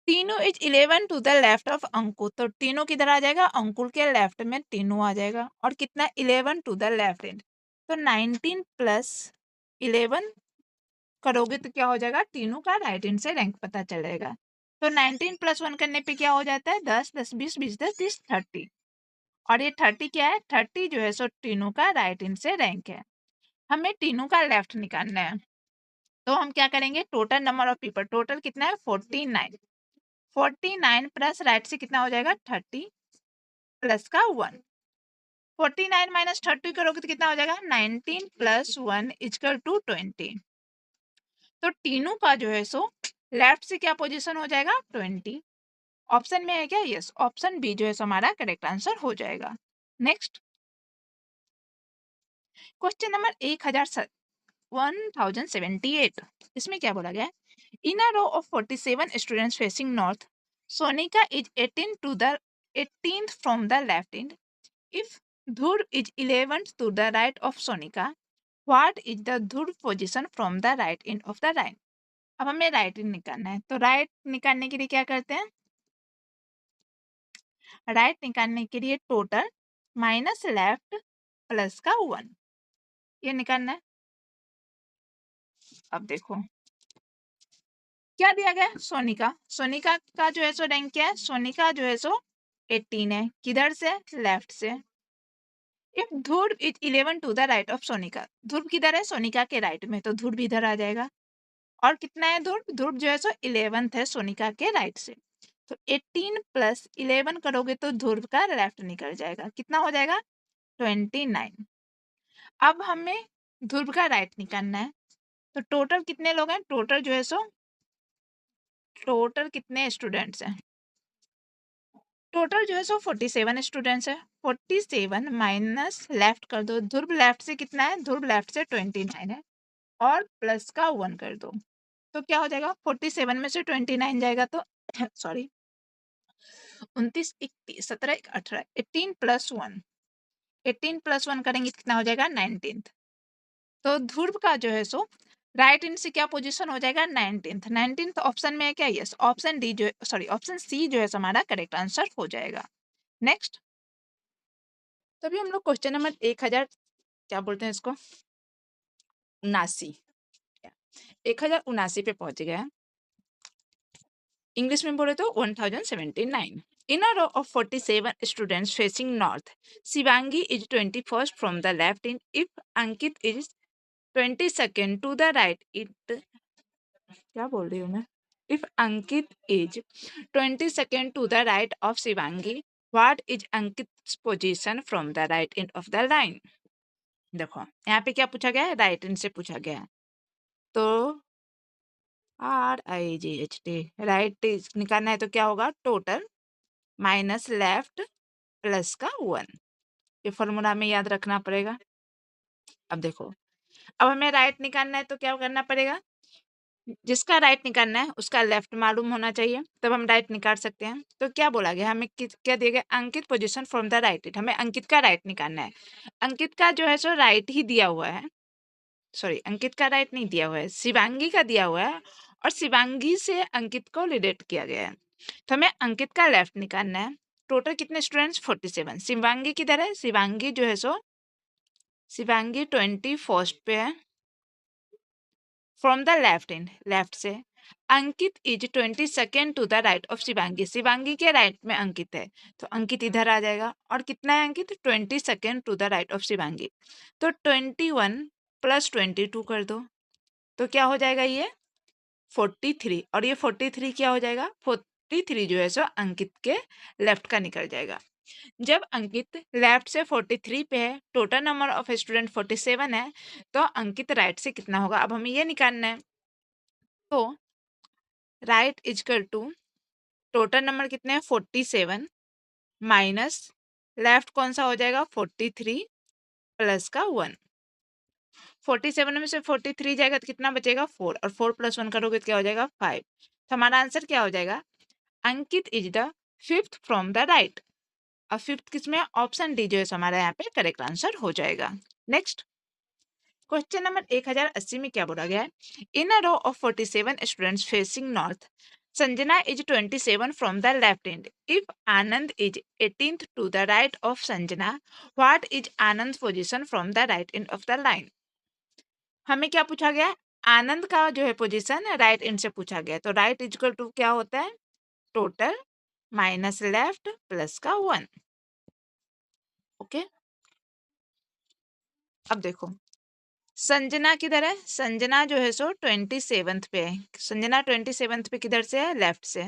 Tinu is 11 to the left of Ankur, तो तीनों किधर आ जाएगा? अंकुर के लेफ्ट में तीनों आ जाएगा। और कितना? 11 टू द लेफ्ट एंड, तो 19 + 11 करोगे तो क्या हो जाएगा? तीनों का राइट एंड से रैंक पता चलेगा। तो 19 + 1 करने पे क्या हो जाता है? 10 10 20 20 10 30 30। और ये 30 क्या है? 30 जो है सो तीनों का राइट एंड से रैंक है। हमें तीनों का लेफ्ट निकालना है, तो हम क्या करेंगे? Total number of people, total कितना है? 49। 49 प्लस राइट से कितना हो जाएगा? 30 प्लस का 1। 49 माइनस 30 करोगे तो कितना हो जाएगा? 19 + 1 = 20। तो तीनों का जो है सो लेफ्ट से क्या पोजीशन हो जाएगा? 20। ऑप्शन में है क्या? यस, ऑप्शन बी जो है सो हमारा करेक्ट आंसर हो जाएगा। नेक्स्ट क्वेश्चन नंबर 1078, इसमें क्या बोला गया है? In a row of 47 students facing north, Sonika is 18th from the left end. If Dhur is 11th to the right of Sonika, what is the Dhur position from the right end of the line? अब हमें राइट एंड निकालना है, तो राइट निकालने के लिए क्या करते हैं? राइट निकालने के लिए टोटल माइनस लेफ्ट प्लस का 1, ये निकालना है। अब देखो क्या दिया गया? सोनिका। सोनिका का जो है सो रैंक क्या है? सोनिका जो है सो 18 है। किधर से? लेफ्ट से। If Dhruv is 11 to the right of Sonika, Dhruv किधर है? सोनिका के राइट में, तो ध्रुव भी इधर आ जाएगा। और कितना है ध्रुव? ध्रुव जो है सो 11th है सोनिका के राइट से। तो 18 + 11 करोगे तो ध्रुव का लेफ्ट निकल जाएगा। कितना हो जाएगा? 29। अब हमें ध्रुव का राइट निकालना है, तो टोटल कितने लोग हैं? टोटल जो है सो टोटल कितने स्टूडेंट्स हैं? टोटल जो है सो 47 स्टूडेंट्स है। 47 माइनस लेफ्ट कर दो। ध्रुव लेफ्ट से कितना है? ध्रुव लेफ्ट से 29 है, और प्लस का 1 कर दो तो क्या हो जाएगा, 47 में से 29 जाएगा तो सॉरी 29 31 17 18 18 प्लस 1, 18 प्लस 1 करेंगे कितना हो जाएगा 19। तो ध्रुव का जो है सो राइट इंड से क्या पोजीशन हो जाएगा 19th। 19th ऑप्शन में है क्या, यस, ऑप्शन डी जो सॉरी ऑप्शन सी जो है हमारा करेक्ट आंसर हो जाएगा। नेक्स्ट, तो अभी हम लोग क्वेश्चन नंबर 1000 क्या बोलते हैं इसको 79, 1079 पे पहुंच गए हैं। इंग्लिश में बोले तो 1079। In a row of 47 students facing north, Shivangi is 21st from the left in if Ankit is 22nd to the right. It क्या बोल रही हूँ मैं, if Ankit is 22nd to the right of Shivangi, what is Ankit's position from the right end of the line? देखो यहाँ पे क्या पूछा गया है, राइट एंड से पूछा गया है, तो RIGHT राइट निकालना है तो क्या होगा, टोटल माइनस लेफ्ट प्लस का 1, ये फॉर्मूला में याद रखना पड़ेगा। अब देखो, अब हमें राइट निकालना है तो क्या करना पड़ेगा, जिसका राइट निकालना है उसका लेफ्ट मालूम होना चाहिए, तब हम राइट निकाल सकते हैं। तो क्या बोला गया हमें, क्या दिया गया, Ankit position from the right end, हमें अंकित का राइट निकालना है। अंकित का जो है सो राइट ही दिया हुआ है, सॉरी अंकित का राइट नहीं दिया हुआ है, शिवांगी का दिया हुआ है, और शिवांगी से अंकित को रिलेट किया गया है, तो हमें अंकित का लेफ्ट निकालना है। टोटल कितने स्टूडेंट्स 47, शिवांगी किधर है, शिवांगी जो है सो शिवांगी 21st पे है from the left end, left से। Ankit is 22nd to the right of Shivangi, Shivangi के राइट में अंकित है, तो अंकित इधर आ जाएगा। और कितना है Ankit, 22nd to the right of Shivangi, तो 21 प्लस 22 कर दो, तो क्या हो जाएगा ये 43, और ये 43 क्या हो जाएगा, 43 जो है सो अंकित के लेफ्ट का निकल जाएगा। जब अंकित लेफ्ट से 43 पे है, टोटल नंबर ऑफ स्टूडेंट 47 है, तो अंकित राइट से कितना होगा, अब हमें ये निकालना है। तो right is equal to total number कितने हैं 47 माइनस लेफ्ट कौन सा हो जाएगा 43 प्लस का 1, 47 में से 43 जाएगा तो कितना बचेगा 4, और 4 प्लस 1 करोगे तो क्या हो जाएगा 5। तो हमारा आंसर क्या हो जाएगा, Ankit is the fifth from the right. अब फिफ्थ किसमें, ऑप्शन डी जो है हमारा यहाँ पे करेक्ट आंसर हो जाएगा। नेक्स्ट, क्वेश्चन नंबर 1080 में क्या बोला गया है, in a row of 47 students facing north, Sanjana is 27 from the left end if Anand is 18th to the right of Sanjana, what is Anand position from the right end of the line. हमें क्या पूछा गया, आनंद का जो है पोजीशन राइट एंड से पूछा गया, तो राइट इजकल टू क्या होता है, टोटल माइनस लेफ्ट प्लस का 1। ओके, अब देखो संजना किधर है, संजना जो है सो 27th पे है, संजना 27th पे किधर से है, लेफ्ट से।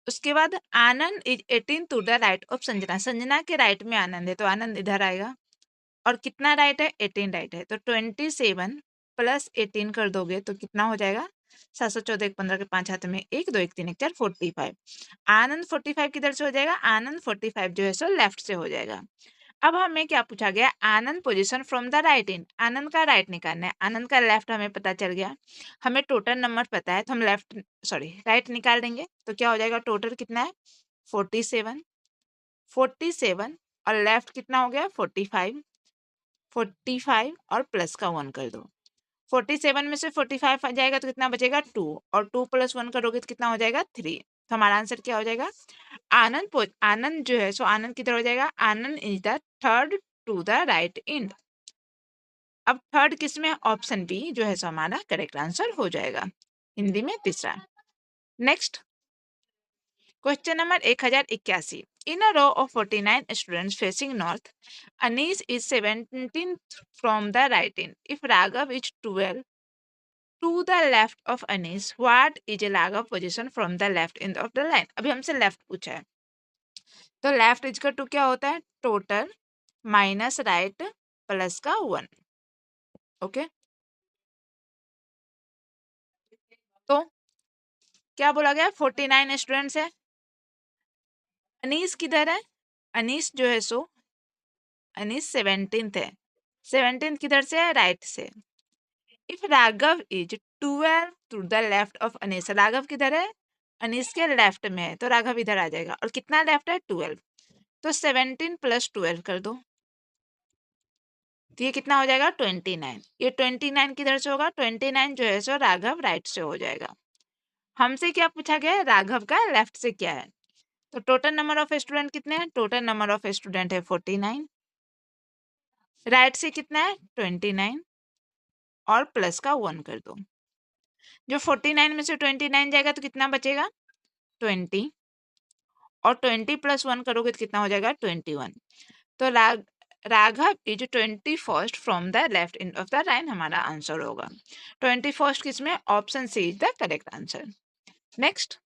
उसके बाद Anand is 18 to the right of Sanjana, Sanjana के राइट में आनंद है, तो आनंद इधर आएगा, और कितना राइट है 18 राइट है, तो 27 प्लस 18 कर दोगे तो कितना हो जाएगा 714 15 के 5 हाथ में 1 2 1 3 1 4 45। आनंद 45 किधर से हो जाएगा, आनंद 45 जो है सो लेफ्ट से हो जाएगा। अब हमें क्या पूछा गया, आनंद पोजीशन फ्रॉम द राइट इन, आनंद का राइट निकालना है, आनंद का लेफ्ट हमें पता चल गया, हमें टोटल नंबर पता है, तो हम लेफ्ट सॉरी राइट निकाल देंगे, तो क्या हो जाएगा टोटल कितना है 47, 47 और लेफ्ट कितना हो गया 45, 45 और प्लस का 1 कर दो, 47 में से 45 आ जाएगा तो कितना बचेगा 2, और 2 प्लस 1 करोगे तो कितना हो जाएगा 3। तो हमारा आंसर क्या हो जाएगा, आनंद जो है सो आनंद किधर हो जाएगा, Anand is the third to the right end. अब थर्ड किस में, ऑप्शन बी जो है सो हमारा करेक्ट आंसर हो जाएगा, हिंदी में तीसरा। Next, question number 1081, in a row of 49 students facing north, Anish is 17th from the right end if Raghav is 12 to the left of Anish, what is Raghav position from the left end of the line। अभी हमसे लेफ्ट पूछा है, तो लेफ्ट इजका टू क्या होता है, टोटल माइनस राइट प्लस का 1। ओके, तो क्या बोला गया 49 स्टूडेंट्स है, अनीस किधर है, अनीस जो है सो अनीस 17th है, 17th किधर से है, राइट से। If Raghav is 12 to the left of Anis, Raghav किधर है? अनीस के लेफ्ट में है, तो राघव इधर आ जाएगा। और कितना लेफ्ट है? 12। तो 17 + 12 कर दो, तो ये कितना हो जाएगा? 29। ये 29 किधर से होगा? 29 जो है सो राघव राइट से हो जाएगा। हमसे क्या पूछा गया है? राघव का लेफ्ट से क्या है। तो टोटल नंबर ऑफ स्टूडेंट कितने हैं? टोटल नंबर ऑफ स्टूडेंट है 49। राइट से कितना है? 29 और प्लस का 1 कर दो। जो 49 में से 29 जाएगा तो कितना बचेगा? 20। और 20 + 1 करोगे तो कितना हो जाएगा? 21। तो Raghav is 21st from the left end of the line हमारा आंसर होगा। 21st किसमें? Option C is the correct answer. Next,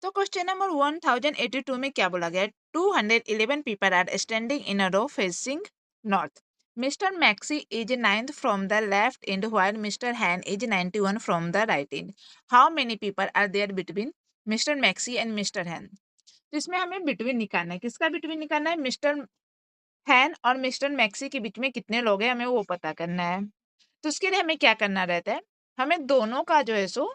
तो क्वेश्चन नंबर 1082 में क्या बोला गया? 211 people are standing in a row facing north. Mister Maxi is 9th from the left end while mister Han is 91 from the right end. How many people are there between mister Maxi and mister हैन? तो इसमें हमें बिटवीन निकालना है। किसका बिटवीन निकालना है? मिस्टर हैन और मिस्टर मैक्सी के बीच में कितने लोग हैं, हमें वो पता करना है। तो उसके लिए हमें क्या करना रहता है? हमें दोनों का जो है सो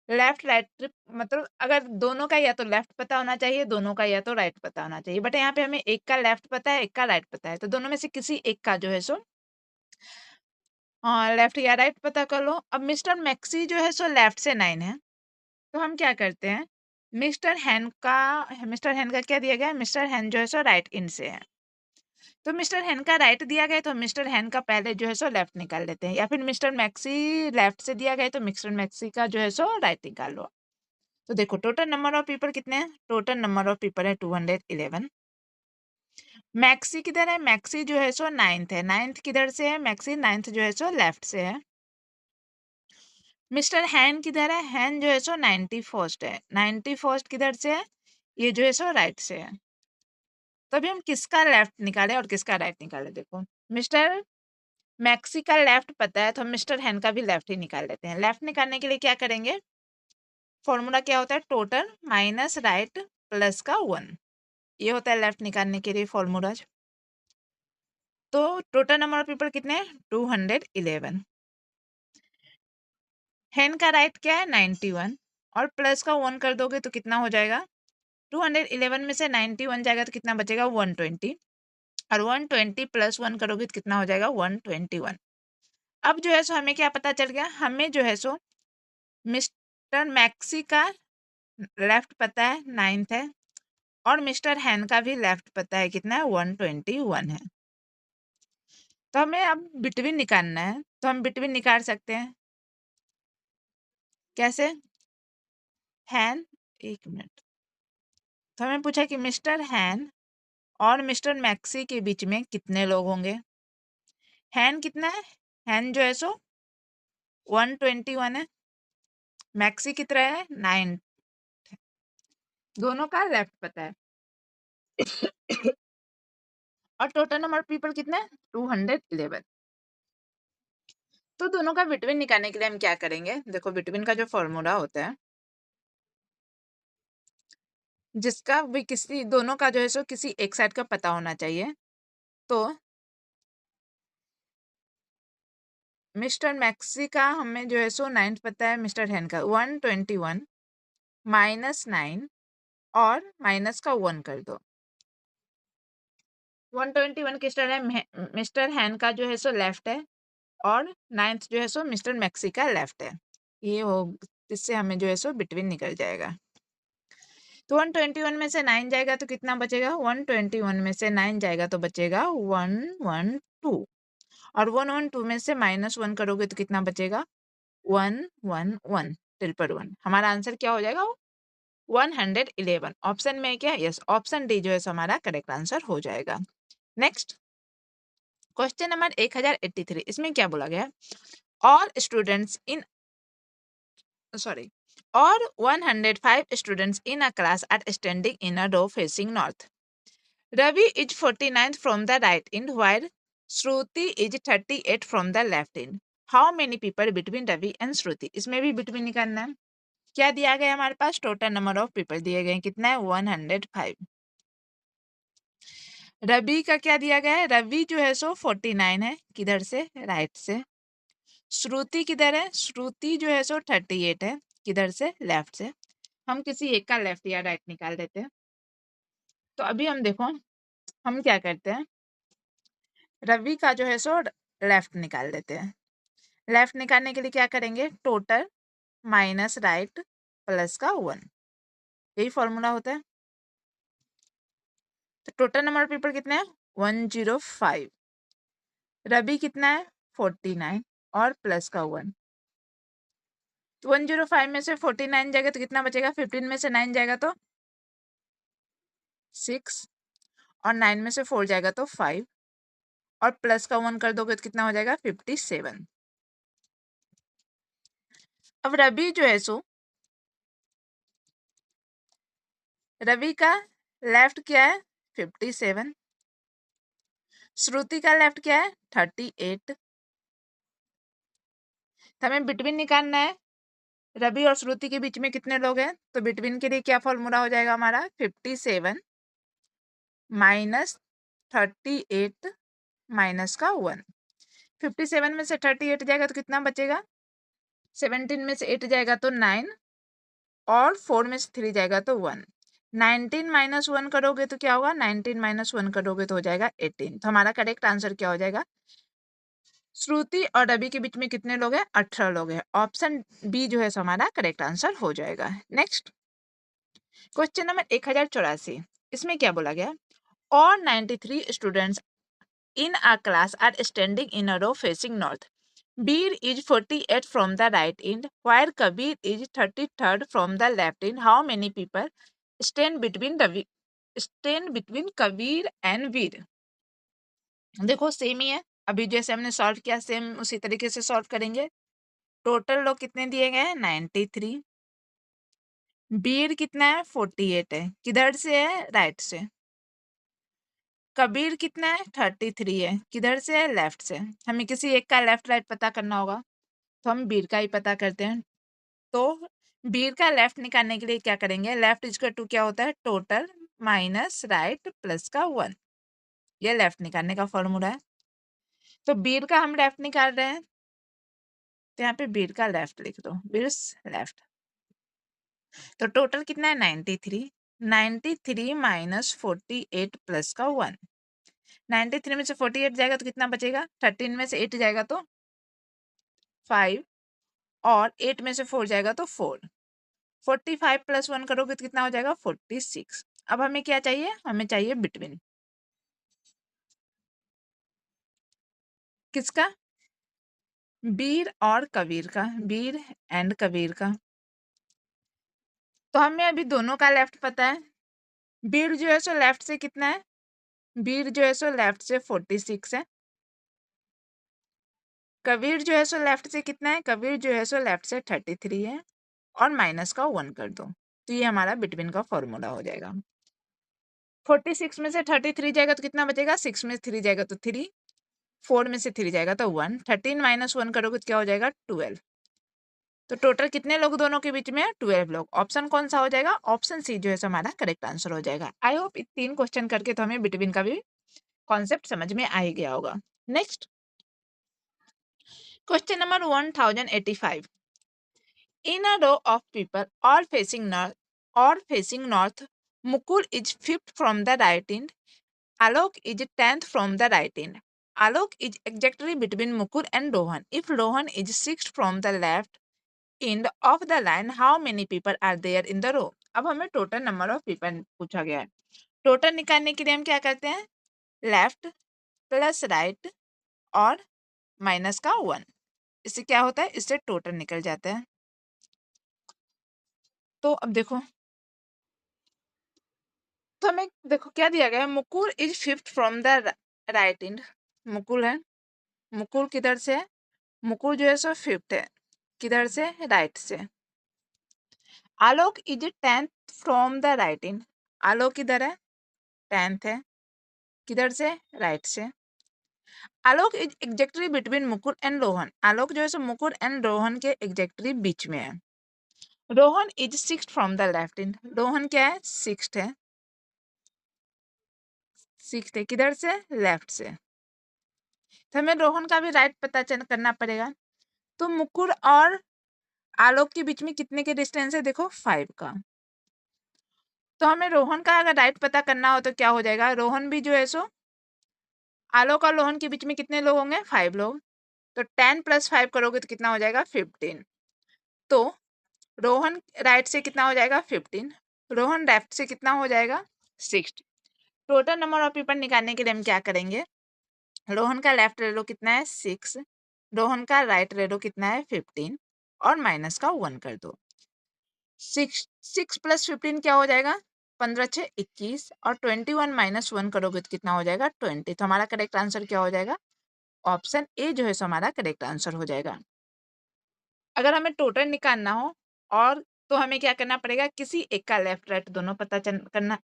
लेफ्ट राइट, मतलब अगर दोनों का या तो लेफ्ट पता होना चाहिए, दोनों का या तो राइट पता होना चाहिए। बट यहाँ पे हमें एक का लेफ्ट पता है, एक का राइट पता है, तो दोनों में से किसी एक का जो है सो लेफ्ट या राइट पता कर लो। अब मिस्टर मैक्सी जो है सो लेफ्ट से 9 है, तो हम क्या करते हैं? मिस्टर हैन का क्या दिया गया है? मिस्टर हैन जो है सो राइट इन से है, तो मिस्टर हैन का राइट दिया गया है, तो मिस्टर हैन का पहले जो है सो लेफ्ट निकाल लेते हैं। या फिर मिस्टर मैक्सी लेफ्ट से दिया गया है, तो मिस्टर मैक्सी का जो है सो राइट निकाल लो। तो देखो टोटल नंबर ऑफ पीपल कितने हैं? टोटल नंबर ऑफ पीपल है 211। मैक्सी किधर है? मैक्सी जो है सो 9th है। 9th किधर से है? मैक्सी 9th जो है सो लेफ्ट से है। मिस्टर हैन किधर है? हैन जो है सो 91st है। 91st किधर से है? ये जो है सो राइट से है। तो अभी हम किसका लेफ्ट निकाले और किसका राइट निकाले? देखो मिस्टर मैक्सी का लेफ्ट पता है, तो हम मिस्टर हैन का भी लेफ्ट ही निकाल लेते हैं। लेफ्ट निकालने के लिए क्या करेंगे? फॉर्मूला क्या होता है? टोटल माइनस राइट प्लस का 1। ये होता है लेफ्ट निकालने के लिए फॉर्मूला। तो टोटल नंबर ऑफ पीपल कितने हैं? 211। हैन का राइट क्या है? 91। और प्लस का 1 कर दोगे तो कितना हो जाएगा? 211 में से 91 जाएगा तो कितना बचेगा? 120। और 120 + 1 करोगे तो कितना हो जाएगा? 121। अब जो है सो हमें क्या पता चल गया? हमें जो है सो मिस्टर मैक्सी का लेफ्ट पता है 9th है, और मिस्टर हैन का भी लेफ्ट पता है कितना है? 121 है। तो हमें अब बिटवीन निकालना है, तो हम बिटवीन निकाल सकते हैं। कैसे? हैन, एक मिनट, तो हमें पूछा कि मिस्टर हैन और मिस्टर मैक्सी के बीच में कितने लोग होंगे। हैन कितना है? हैन जो है सो 121 है। मैक्सी कितना है? 9। दोनों का लेफ्ट पता है। और टोटल नंबर पीपल कितना है? 211। तो दोनों का बिटवीन निकालने के लिए हम क्या करेंगे? देखो बिटवीन का जो फॉर्मूला होता है, जिसका भी किसी दोनों का जो है सो किसी एक साइड का पता होना चाहिए। तो मिस्टर मैक्सी का हमें जो है सो 9th पता है, मिस्टर हैन का 121 -9 और माइनस का 1 कर दो। 121 किस तरह है? मिस्टर हैन का जो है सो लेफ्ट है, और 9th जो है सो मिस्टर मैक्सी का लेफ्ट है। ये हो, इससे हमें जो है सो बिटवीन निकल जाएगा। तो 121 में से 9 जाएगा तो कितना बचेगा? 121 में से 9 जाएगा तो बचेगा 112। और 112 में से -1 करोगे तो कितना बचेगा? 111 ट्रिपल 1। हमारा आंसर क्या हो जाएगा? 111। ऑप्शन में क्या? यस, ऑप्शन डी जो है सो हमारा करेक्ट आंसर हो जाएगा। नेक्स्ट, क्वेश्चन नंबर 1083, इसमें क्या बोला गया? All students in sorry or 105 students in a class are standing in a row facing north. Ravi is 49th from the right end while Shruti is 38 from the left end. How many people between Ravi and Shruti? इसमें भी between निकालना है। क्या दिया गया हमारे पास? टोटल नंबर ऑफ पीपल दिए गए कितना है? 105। रवि का क्या दिया गया है? रवि जो है सो 49 है, किधर से? राइट से। श्रुति किधर है? श्रुति जो है सो 38 है, किधर से? लेफ्ट से। हम किसी एक का लेफ्ट या राइट निकाल देते हैं। तो अभी हम देखो, हम क्या करते हैं, रवि का जो है सो लेफ्ट निकाल देते हैं। लेफ्ट निकालने के लिए क्या करेंगे? टोटल माइनस राइट प्लस का 1, यही फॉर्मूला होता है। तो टोटल नंबर ऑफ पीपल कितने हैं? 105। रवि कितना है? 49 और प्लस का 1। तो 105 में से 49 जाएगा तो कितना बचेगा? 15 में से 9 जाएगा तो 6, और 9 में से 4 जाएगा तो 5, और प्लस का 1 कर दोगे तो कितना हो जाएगा? 57। अब रवि जो है सो, रवि का लेफ्ट क्या है? 57। श्रुति का लेफ्ट क्या है? 38। तो हमें बिटवीन निकालना है। रवि और श्रुति के बीच में कितने लोग हैं? तो बिटवीन के लिए क्या फॉर्मूला हो जाएगा हमारा? 57 माइनस 38 माइनस का 1। 57 में से 38 जाएगा तो कितना बचेगा? 17 में से 8 जाएगा तो 9, और 4 में से 3 जाएगा तो 1। 19 माइनस 1 करोगे तो क्या होगा? 19 माइनस 1 करोगे तो हो जाएगा 18। तो हमारा करेक्ट आंसर क्या हो जाएगा? श्रुति और रवि के बीच में कितने लोग हैं? 18 लोग हैं। ऑप्शन बी जो है हमारा करेक्ट आंसर हो जाएगा। Next question number 1084। इसमें क्या बोला गया? All 93 students in a class are standing in a row facing north. Beer is 48 from the right end, while Kabir is 33rd from the left end. How many people stand between Kabir and Veer? देखो सेम ही है, अभी जैसे हमने सॉल्व किया सेम उसी तरीके से सॉल्व करेंगे। टोटल लोग कितने दिए गए हैं? 93। बीर कितना है? 48 है, किधर से है? राइट से। कबीर कितना है? 33 है, किधर से है? लेफ्ट से। हमें किसी एक का लेफ्ट राइट पता करना होगा, तो हम बीर का ही पता करते हैं। तो बीर का लेफ्ट निकालने के लिए क्या करेंगे? लेफ्ट इजकल टू क्या होता है? टोटल माइनस राइट प्लस का 1। ये लेफ्ट निकालने का फॉर्मूला है। तो बीर का हम लेफ्ट निकाल रहे हैं, तो यहाँ पे बीर का लेफ्ट लिख दो, बीर्स लेफ्ट। तो टोटल कितना है? 93। 93 माइनस 48 प्लस का 1। 93 में से 48 जाएगा तो कितना बचेगा? 13 में से 8 जाएगा तो 5, और 8 में से 4 जाएगा तो 4। 45 प्लस 1 करोगे तो कितना हो जाएगा? 46। अब हमें क्या चाहिए? हमें चाहिए बिटवीन। किसका? बीर और कबीर का, बीर एंड कबीर का। तो हमें अभी दोनों का लेफ्ट पता है। बीर जो है सो लेफ्ट से कितना है? बीर जो है सो लेफ्ट से 46 है। कबीर जो है सो लेफ्ट से कितना है? कबीर जो है सो लेफ्ट से 33 है, और माइनस का 1 कर दो, तो ये हमारा बिटवीन का फॉर्मूला हो जाएगा। 46 में से 33 जाएगा तो कितना बचेगा? 6 में 3 जाएगा तो 3, 4 में से 3 जाएगा तो 1। 13 माइनस 1 करोगे तो क्या हो जाएगा? 12। तो टोटल कितने लोग दोनों के बीच में? 12 लोग। ऑप्शन कौन सा हो जाएगा? ऑप्शन सी जो है हमारा करेक्ट आंसर हो जाएगा। आई होप 3 क्वेश्चन करके तो हमें बिटवीन का भी कॉन्सेप्ट समझ में आ ही गया होगा। Next question number 1085। In a row of people all facing north, Mukul is fifth from the right end. Alok is 10th from the right end. Alok is exactly between Mukul and Rohan. If Rohan is sixth from the left end of the line, how many people are there in the row? अब हमें टोटल नंबर ऑफ पीपल पूछा गया है। टोटल निकालने के लिए हम क्या करते हैं? लेफ्ट प्लस राइट और माइनस का 1। इससे क्या होता है? इससे टोटल निकल जाता है। तो अब देखो, तो हमें देखो क्या दिया गया है? Mukul is fifth from the right and. Mukul है, मुकुल किधर से है? मुकुल जो है सो फिफ्थ है, किधर से? राइट से। Alok is 10th from the right end. Alok किधर है? 10th है, किधर से? राइट से। Alok is exactly between Mukul and Rohan. Alok जो है सो मुकुल एंड रोहन के एग्जैक्टली बीच में है। Rohan is sixth from the left and. Rohan क्या है? सिक्स्थ है, सिक्स्थ है, किधर से? लेफ्ट से। तो हमें रोहन का भी राइट पता करना पड़ेगा। तो मुकुर और आलोक के बीच में कितने के डिस्टेंस है? देखो 5 का। तो हमें रोहन का अगर राइट पता करना हो तो क्या हो जाएगा? रोहन भी जो है सो आलोक और रोहन के बीच में कितने लोग होंगे? 5 लोग। तो 10 + 5 करोगे तो कितना हो जाएगा? 15। तो रोहन राइट से कितना हो जाएगा? 15। रोहन लेफ्ट से कितना हो जाएगा? 60। टोटल नंबर ऑफ पीपल निकालने के लिए हम क्या करेंगे? रोहन का लेफ्ट ले लो, कितना है? 6। रोहन का राइट ले लो, कितना है? 15। और माइनस का 1 कर दो। 6 + 15 क्या हो जाएगा? 15 × 6 = 21। और 21 - 1 करोगे तो कितना हो जाएगा? 20। तो हमारा करेक्ट आंसर क्या हो जाएगा? ऑप्शन ए जो है सो हमारा करेक्ट आंसर हो जाएगा। अगर हमें टोटल निकालना हो और तो हमें क्या करना पड़ेगा? किसी एक का लेफ्ट राइट दोनों पता करना।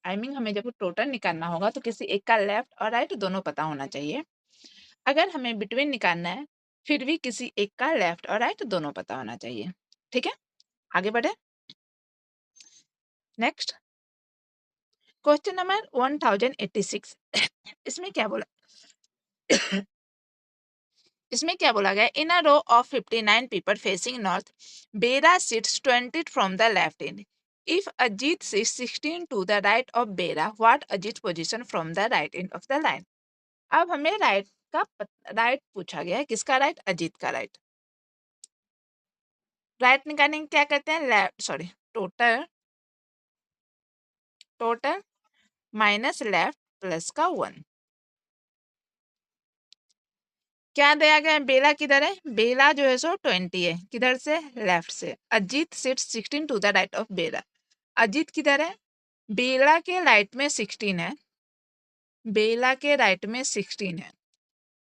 हमें जब टोटल निकालना होगा तो किसी एक का लेफ्ट और राइट दोनों पता होना चाहिए। अगर हमें बिटवीन निकालना है फिर भी किसी एक का लेफ्ट और राइट दोनों पता होना चाहिए। ठीक है, आगे बढ़े। Next question number 1086। इसमें क्या बोला? इसमें क्या बोला गया? In a row of 59 people facing north, Bera sits 20 from the left end. If Ajit sits 16 to the right of Bera, what Ajit position from the right end of the line? अब हमें राइट पूछा गया है। किसका राइट? अजीत का राइट। राइट निकालने के क्या करते हैं? Total total minus left plus का 1। क्या दिया गया है? बेला किधर है? बेला जो है सो 20 है। किधर से? लेफ्ट से। Ajit sits 16 to the right of Bela. Ajit किधर है? बेला के राइट में 16 है। बेला के राइट में 16 है।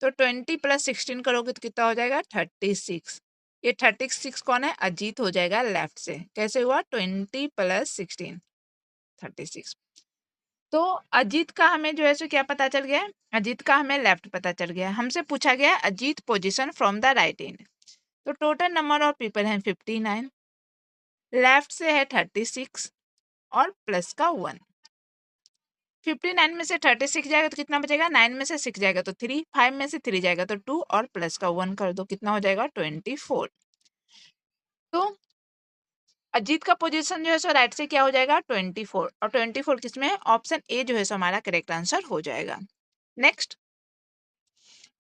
तो 20 + 16 करोगे तो कितना हो जाएगा? 36। ये 36 कौन है? अजीत हो जाएगा लेफ्ट से। कैसे हुआ? 20 + 16 36। तो अजीत का हमें जो है सो क्या पता चल गया? अजीत का हमें लेफ्ट पता चल गया। हमसे पूछा गया Ajit position from the right and. तो टोटल नंबर ऑफ पीपल हैं 59, लेफ्ट से है 36 और प्लस का 1। 59 में से 36 जाएगा तो कितना बचेगा? 9 में से 6 जाएगा तो 3, 5 में से 3 जाएगा तो 2 और प्लस का 1 कर दो, कितना हो जाएगा? 24। तो अजीत का पोजीशन जो है सो राइट से क्या हो जाएगा? 24। और 24 किसमें है? ऑप्शन ए जो है सो हमारा करेक्ट आंसर हो जाएगा। Next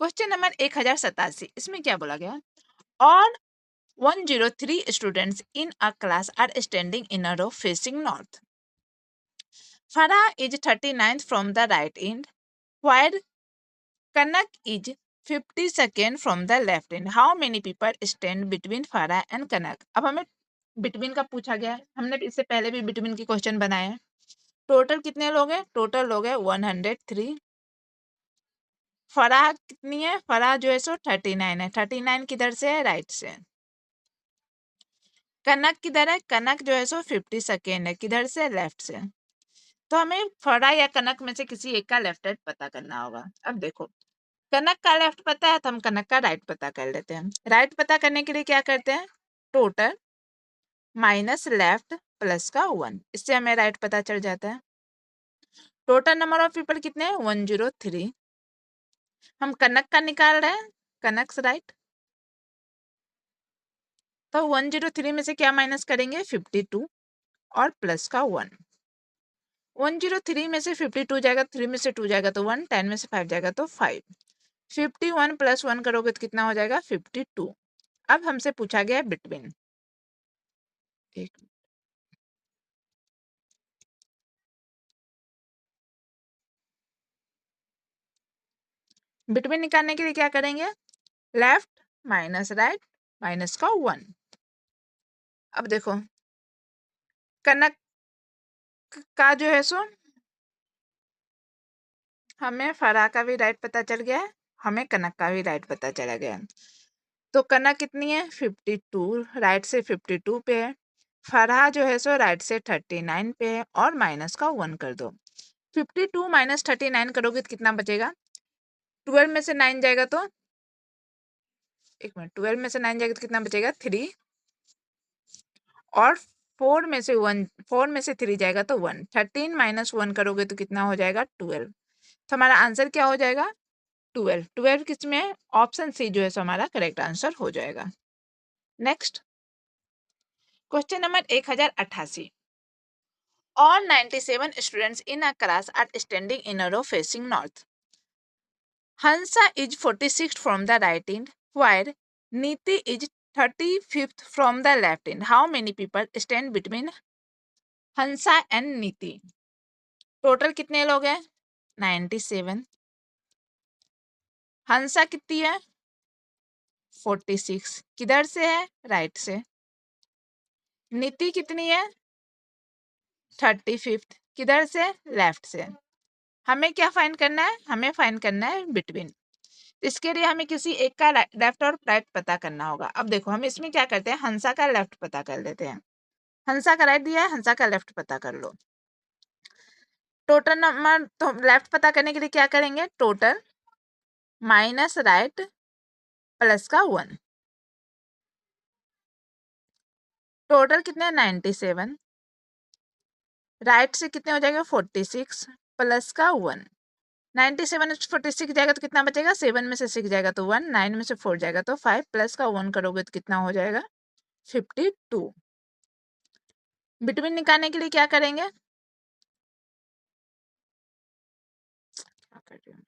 question number 1087। इसमें क्या बोला गया? All 103 students in a class are standing in a row facing north. Farah is 39th from the right end, while Kanak is 52nd from the left end. How many people stand between Farah and Kanak? अब हमें बिटवीन का पूछा गया है। हमने इससे पहले भी बिटवीन की क्वेश्चन बनाए हैं। टोटल कितने लोग हैं? टोटल लोग हैं 103। फराह कितनी है? फराह जो है सो 39 है। 39 किधर से है? राइट से। कनक किधर है? कनक जो है सो 52nd है। किधर से? लेफ्ट से। तो हमें फरा या कनक में से किसी एक का लेफ्ट राइट पता करना होगा। अब देखो कनक का लेफ्ट पता है तो हम कनक का राइट पता कर लेते हैं। राइट पता करने के लिए क्या करते हैं? टोटल माइनस लेफ्ट प्लस का 1, इससे हमें राइट पता चल जाता है। टोटल नंबर ऑफ पीपल कितने हैं? 103। हम कनक का निकाल रहे हैं, कनक राइट। तो 103 में से क्या माइनस करेंगे? 52 और प्लस का 1। 103 में से 52 जाएगा, 3 में से 2 जाएगा तो 1, 10 में से 5 जाएगा तो 5। 51 + 1 करोगे तो कितना हो जाएगा? 52। अब हमसे पूछा गया बिटवीन। एक बिटवीन निकालने के लिए क्या करेंगे? लेफ्ट माइनस राइट माइनस का 1। अब देखो कनक का जो है सो हमें फरा का भी राइट पता चल गया है, हमें कनक का भी राइट पता चला गया है। तो कनक कितनी है? 52, राइट से 52 पे है। फरहा जो है सो राइट से 39 पे है और माइनस का 1 कर दो। 52 - 39 करोगे तो कितना बचेगा? 12 में से 9 जाएगा तो 12 में से 9 जाएगा तो कितना बचेगा? 3। और 4 में से 3 जाएगा तो 1। 13 - 1 करोगे तो कितना हो जाएगा? 12। तो हमारा आंसर क्या हो जाएगा? 12, 12 किस में है? ऑप्शन सी जो है सो हमारा करेक्ट आंसर हो जाएगा। Next question number 1088। All 97 students in a class are standing in a row facing north. Hansa is 46th from the right end, while Niti is 35th from the left end. How many people stand between Hansa and Niti? Total कितने लोग हैं? 97। हंसा कितनी है? 46। किधर से है? राइट से। नीति कितनी है? 35th। किधर से? लेफ्ट से। हमें क्या फाइंड करना है? हमें फाइंड करना है बिटवीन। इसके लिए हमें किसी एक का लेफ्ट और राइट पता करना होगा। अब देखो हम इसमें क्या करते हैं, हंसा का लेफ्ट पता कर लेते हैं। हंसा का राइट दिया है, हंसा का लेफ्ट पता कर लो। टोटल नंबर तो लेफ्ट पता करने के लिए क्या करेंगे? टोटल माइनस राइट प्लस का 1। टोटल कितने? 97। राइट से कितने हो जाएगा? 46 प्लस का 1। 97 में 46 जाएगा तो कितना बचेगा? 7 में से 6 जाएगा तो 1, 9 में से 4 जाएगा तो 5, प्लस का 1 करोगे तो कितना हो जाएगा? 52। बिटवीन निकालने के लिए क्या करेंगे? क्या कर रही हूँ?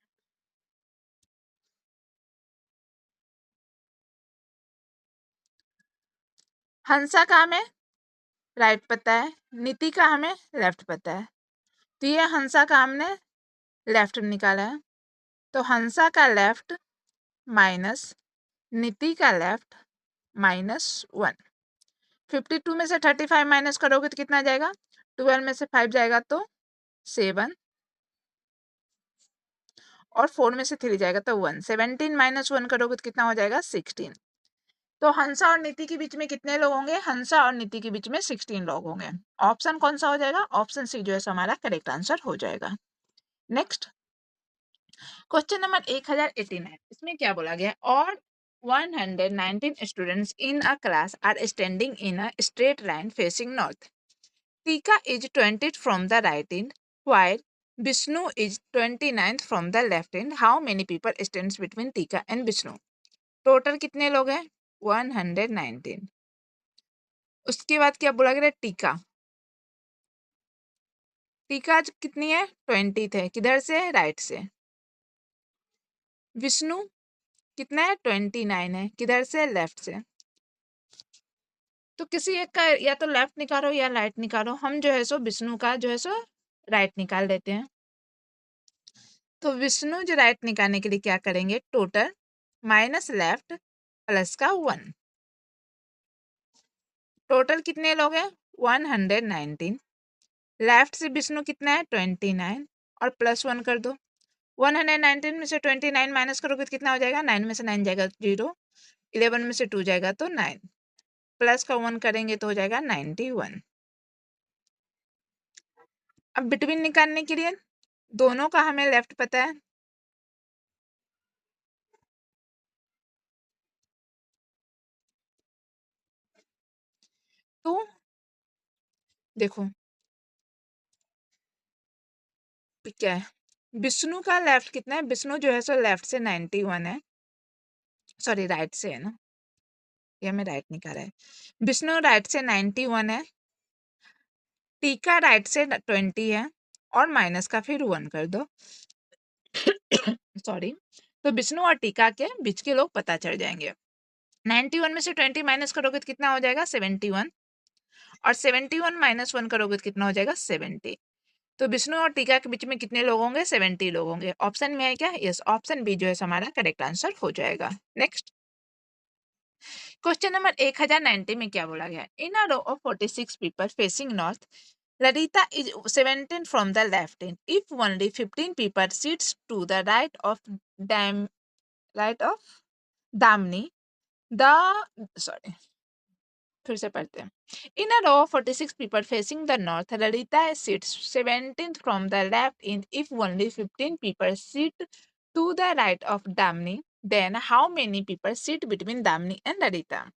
हंसा का हमें राइट पता है, नीति का हमें लेफ्ट पता है, तो ये हंसा का हमने लेफ्ट निकाला है। तो हंसा का लेफ्ट माइनस नीति का लेफ्ट -1। 52 में से 35 माइनस करोगे तो कितना जाएगा? 12 में से 5 जाएगा तो 7 और 4 में से 3 जाएगा तो 1। 17 माइनस 1 करोगे तो कितना हो जाएगा? 16। तो हंसा और नीति के बीच में कितने लोग होंगे? हंसा और नीति के बीच में 16 लोग होंगे। ऑप्शन कौन सा हो जाएगा? ऑप्शन सी जो है हमारा करेक्ट आंसर हो जाएगा। Next question number 1089। इसमें क्या बोला गया? और 119 students in a class are standing in a straight line facing north. Tika is 20th from the right end, while Vishnu is 29th from the left end. How many people stands between Tika and Vishnu? Total कितने लोग हैं? 119। उसके बाद क्या बोला गया? टीका। टीका कितनी है? 20th है। किधर से? राइट से। विष्णु कितना है? 29 है। किधर से? लेफ्ट से। तो किसी एक का या तो लेफ्ट निकालो या राइट निकालो। हम जो है सो विष्णु का जो है सो राइट निकाल देते हैं। तो विष्णु जो राइट निकालने के लिए क्या करेंगे? टोटल माइनस लेफ्ट प्लस का 1। टोटल कितने लोग हैं? 119। लेफ्ट से विष्णु कितना है? 29 और प्लस 1 कर दो। 119 में से 29 माइनस करोगे तो कितना हो जाएगा? 9 में से 9 जाएगा 0, 11 में से 2 जाएगा तो 9, प्लस का 1 करेंगे तो हो जाएगा 91। अब बिटवीन निकालने के लिए दोनों का हमें लेफ्ट पता है, तो देखो क्या है? विष्णु का लेफ्ट कितना है? विष्णु जो है सो लेफ्ट से 91 है, सॉरी राइट से है ना, ये हमें राइट निकाला है। विष्णु राइट से 91 है, टीका राइट से 20 है और माइनस का फिर 1 कर दो। सॉरी। तो विष्णु और टीका के बीच के लोग पता चल जाएंगे। 91 में से 20 माइनस करोगे तो कितना हो जाएगा? 71 और 71 माइनस 1 करोगे तो कितना हो जाएगा? 70। तो विष्णु और टीका के बीच में कितने लोग होंगे? 70 लोग होंगे। ऑप्शन में है क्या? यस, ऑप्शन बी जो है हमारा करेक्ट आंसर हो जाएगा। नेक्स्ट क्वेश्चन नंबर 1090 में क्या बोला गया? In a row of 46 people facing north, Lalita is 17 from the left end. If only 15 people sits to the right of Damni, the sorry, फिर से पढ़ते हैं। In a row of 46 people facing the north, Lalita sits 17th from the left end. If only 15 people sit to the right of Damni, then how many people sit between Damni and Lalita?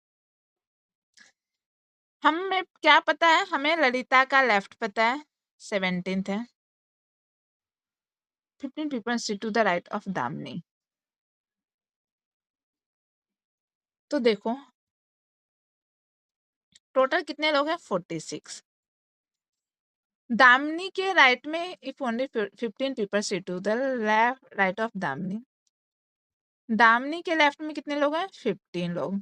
हमें क्या पता है? हमें ललिता का लेफ्ट पता है, 17th है। 15 people sit to the right of Damni. तो देखो टोटल कितने लोग हैं, 46। दामिनी के राइट में if only 15 people sit to the left right of Damini, Damini के लेफ्ट में कितने लोग हैं, 15 लोग।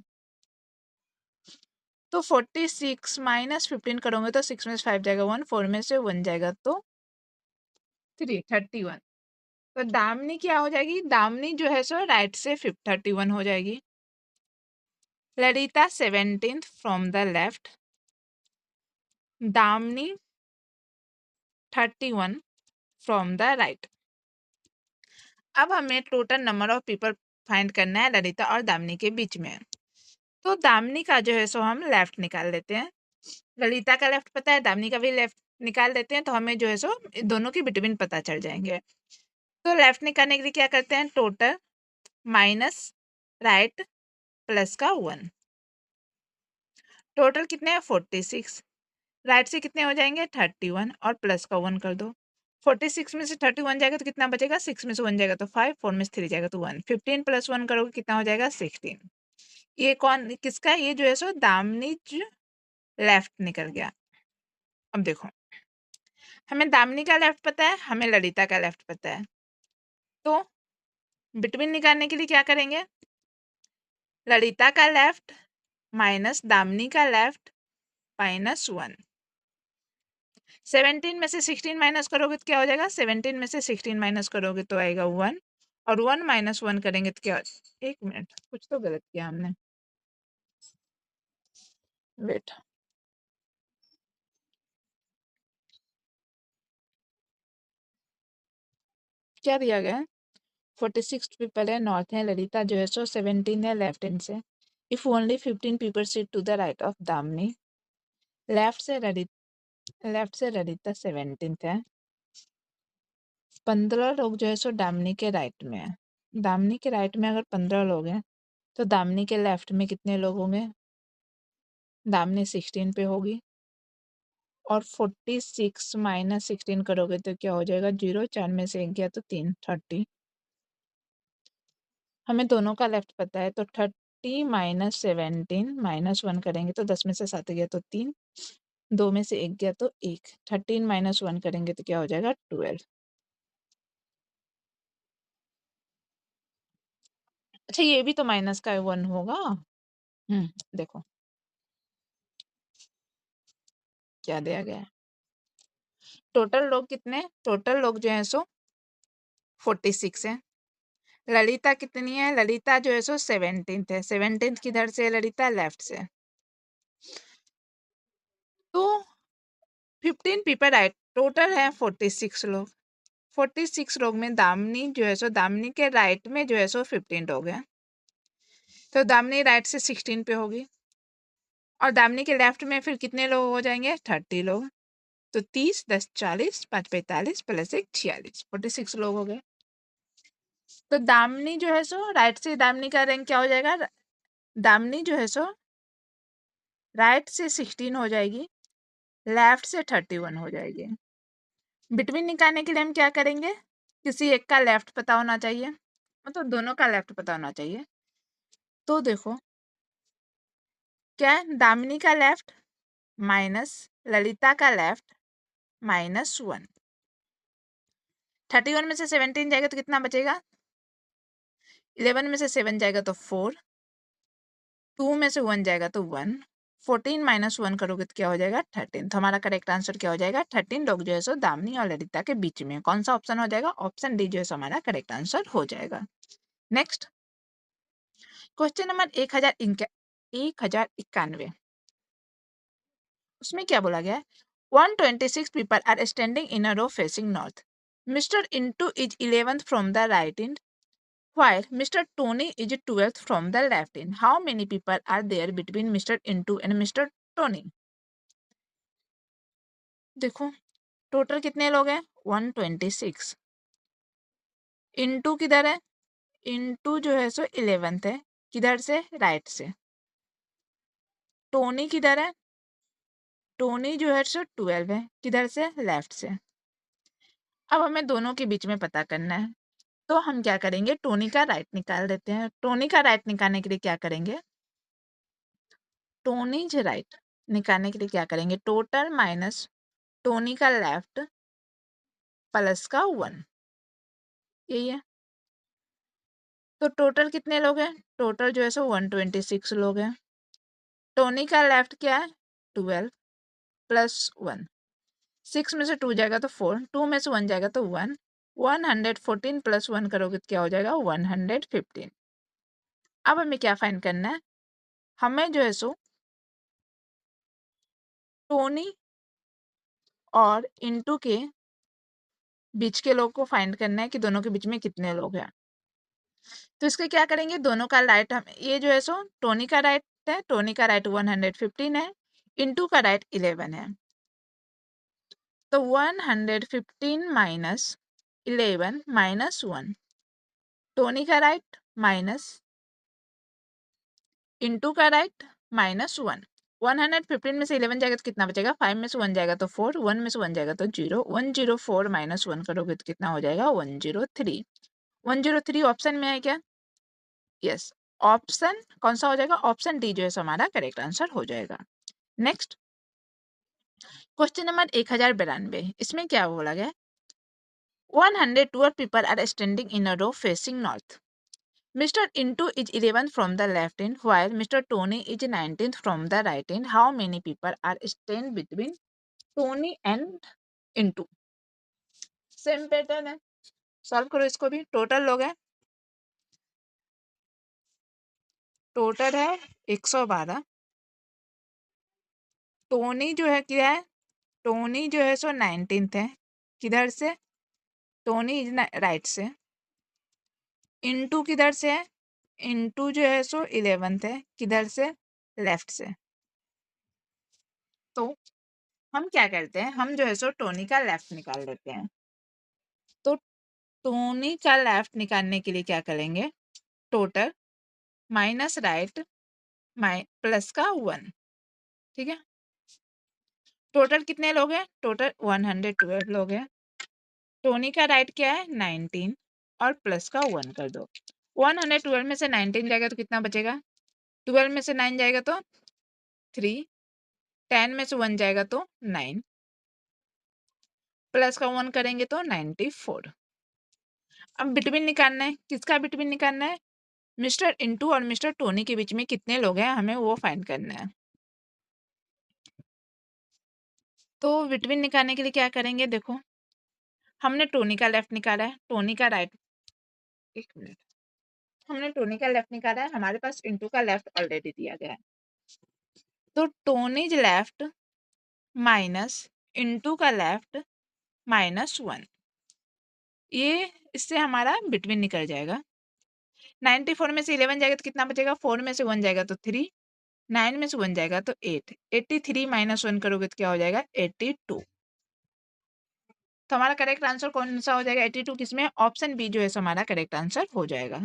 तो 46 माइनस 15 करोगे तो 6 में से 5 जाएगा 1, 4 में से 1 जाएगा तो 3, 31। तो दामिनी क्या हो जाएगी, दामिनी जो है सो राइट से 31 हो जाएगी। Lalita 17th from the left, Damini 31 from the right. अब हमें total number of people find करना है ललिता और दामिनी के बीच में। तो दामिनी का जो है सो हम लेफ्ट निकाल लेते हैं, ललिता का लेफ्ट पता है, दामिनी का भी लेफ्ट निकाल देते हैं, तो हमें जो है सो दोनों के बिटवीन पता चल जाएंगे। तो लेफ्ट निकालने के लिए क्या करते हैं, टोटल माइनस राइट प्लस का 1, टोटल कितने हैं 46, राइट से कितने हो जाएंगे 31 और प्लस का 1 कर दो। 46 में से 31 जाएगा तो कितना बचेगा, 6 में से 1 जाएगा तो 5, 4 में से 3 जाएगा तो 1, 15 प्लस 1 करोगे कितना हो जाएगा 16। ये कौन किसका, ये जो है सो दामिनी लेफ्ट निकल गया। अब देखो हमें दामिनी का लेफ्ट पता है, हमें ललिता का लेफ्ट पता है, तो बिटवीन निकालने के लिए क्या करेंगे, ललिता का लेफ्ट माइनस दामिनी का लेफ्ट माइनस 1। 17 में से 16 माइनस करोगे तो क्या हो जाएगा, 17 में से 16 माइनस करोगे तो आएगा 1, और 1 माइनस 1 करेंगे तो क्या, एक मिनट कुछ तो गलत किया हमने, वेट, क्या दिया गया है, 46 पीपल है नॉर्थ है, ललिता जो है सो 17 है लेफ्ट हैंड से, if only 15 people sit to the right of Damini, left से ललिता 17 है, 15 लोग जो है सो दामिनी के राइट में है, दामिनी के राइट में अगर 15 लोग हैं तो दामिनी के लेफ्ट में कितने लोग होंगे, दामिनी 16 पे होगी, और 46 माइनस 16 करोगे तो क्या हो जाएगा 0, 4 में से 1 गया तो 3, 30। हमें दोनों का लेफ्ट पता है तो 30 माइनस 17 माइनस 1 करेंगे तो 10 में से 7 गया तो 3, 2 में से 1 गया तो 1, 13 माइनस 1 करेंगे तो क्या हो जाएगा 12। अच्छा ये भी तो माइनस का 1 होगा। देखो क्या दिया गया है, टोटल लोग कितने, टोटल लोग जो है सो 46 है, ललिता कितनी है, ललिता जो है सो 17th है, 17th किधर से ललिता लेफ्ट से, तो 15 पीपल राइट, टोटल है 46 लोग, 46 लोग में दामिनी जो है सो दामिनी के राइट में जो है सो 15 लोग हैं, तो दामिनी राइट से 16 पे होगी, और दामिनी के लेफ्ट में फिर कितने लोग हो जाएंगे 30 लोग, तो 30 10 40 5 45 प्लस 1 46, 46 लोग हो गए। तो दामिनी जो है सो राइट से दामिनी का रैंक क्या हो जाएगा, दामिनी जो है सो राइट से 16 हो जाएगी, लेफ्ट से 31 हो जाएगी। बिटवीन निकालने के लिए हम क्या करेंगे, किसी एक का लेफ्ट पता होना चाहिए, मतलब दोनों का लेफ्ट पता होना चाहिए। तो देखो क्या है, दामिनी का लेफ्ट माइनस ललिता का लेफ्ट माइनस 1, 31 में से 17 जाएगा तो कितना बचेगा, 11 में से 7 जाएगा तो 4, 2 में से 1 जाएगा तो 1, 14 माइनस 1 करोगे तो क्या हो जाएगा 13। तो हमारा करेक्ट आंसर क्या हो जाएगा, 13 लोग जो है सो दामिनी और ललिता के बीच में। कौन सा ऑप्शन हो जाएगा, ऑप्शन डी जो है सो हमारा करेक्ट आंसर हो जाएगा। नेक्स्ट क्वेश्चन नंबर 1091, उसमें क्या बोला गया है, 126 people are standing in a row facing north, mister Intu is 11th from the right end while Mr. Tony is 12th from the left end. How many people are there between Mr. Intu and Mr. Tony? देखो टोटल कितने लोग हैं 126, इंटू किधर है, इंटू जो है सो 11th है, किधर से राइट से, टोनी किधर है, टोनी जो है सो 12 है, किधर से लेफ्ट से। अब हमें दोनों के बीच में पता करना है, तो हम क्या करेंगे, टोनी का राइट निकाल देते हैं। टोनी का राइट निकालने के लिए क्या करेंगे, टोनीज राइट निकालने के लिए क्या करेंगे, टोटल माइनस टोनी का लेफ्ट प्लस का 1, यही है। तो टोटल कितने लोग हैं, टोटल जो है सो 126 लोग हैं। टोनी का लेफ्ट क्या है 12 प्लस 1, 6 में से 2 जाएगा तो 4, 2 में से 1 जाएगा तो 1, 114 प्लस 1 करोगे तो क्या हो जाएगा 115। अब हमें क्या फाइंड करना है, हमें जो है सो टोनी और इंटू के बीच के लोग को फाइंड करना है कि दोनों के बीच में कितने लोग हैं। तो इसके क्या करेंगे, दोनों का राइट हम ये जो है सो टोनी का राइट है, टोनी का राइट 115 है, इंटू का राइट 11 है। तो 115 माइनस 11 माइनस 1, टोनी का राइट माइनस इंटू का राइट माइनस 1, 115 में से 11 जाएगा तो कितना बचेगा, 5 में से 1 जाएगा तो 4, 1 में से 1 जाएगा तो 0, 104 माइनस 1 करोगे तो कितना हो जाएगा 103। 103 ऑप्शन में है क्या, यस, ऑप्शन कौन सा हो जाएगा, ऑप्शन डी जो है हमारा करेक्ट आंसर हो जाएगा। नेक्स्ट क्वेश्चन नंबर 1092, इसमें क्या बोला गया, 112 people are standing in a row facing north. Mr. Intu is 11th from the left end, while Mr. Tony is 19th from the right end. How many people are stand between Tony and Intu? Same pattern है, सॉल्व करो इसको भी। टोटल लोग हैं, टोटल है 112। टोनी जो है क्या है, टोनी जो है सो 19th है, किधर से, टोनी इज राइट से। इंटू किधर से है, इंटू जो है सो 11th है, किधर से, लेफ्ट से। तो हम क्या करते हैं, हम जो है सो टोनी का लेफ्ट निकाल लेते हैं। तो टोनी का लेफ्ट निकालने के लिए क्या करेंगे, टोटल माइनस राइट प्लस का 1, ठीक है। टोटल कितने लोग हैं, टोटल 112 लोग हैं। टोनी का राइट क्या है 19 और प्लस का 1 कर दो। 112 में से 19 जाएगा तो कितना बचेगा, 12 में से 9 जाएगा तो 3, 10 में से 1 जाएगा तो 9, प्लस का 1 करेंगे तो 94। अब बिटवीन निकालना है, किसका बिटवीन निकालना है, मिस्टर इंटू और मिस्टर टोनी के बीच में कितने लोग हैं हमें वो फाइंड करना है। तो बिटवीन निकालने के लिए क्या करेंगे, देखो हमने टोनी का लेफ्ट निकाला है, टोनी का राइट, एक मिनट, हमने टोनी का लेफ्ट निकाला है, हमारे पास इंटू का लेफ्ट ऑलरेडी दिया गया है। तो टोनीज लेफ्ट माइनस इंटू का लेफ्ट माइनस 1, ये इससे हमारा बिटवीन निकल जाएगा। 94 में से 11 जाएगा तो कितना बचेगा, 4 में से 1 जाएगा तो 3, 9 में से 1 जाएगा तो 8, 83 माइनस 1 करोगे तो क्या हो जाएगा 82। तो हमारा करेक्ट आंसर कौन सा हो जाएगा 82, किसमें, ऑप्शन बी जो है हमारा करेक्ट आंसर हो जाएगा।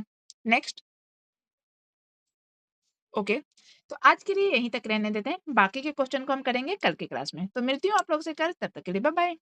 नेक्स्ट, ओके, तो आज के लिए यहीं तक रहने देते हैं, बाकी के क्वेश्चन को हम करेंगे कल की क्लास में। तो मिलती हूँ आप लोग से कल, तब तक के लिए बाय बाय।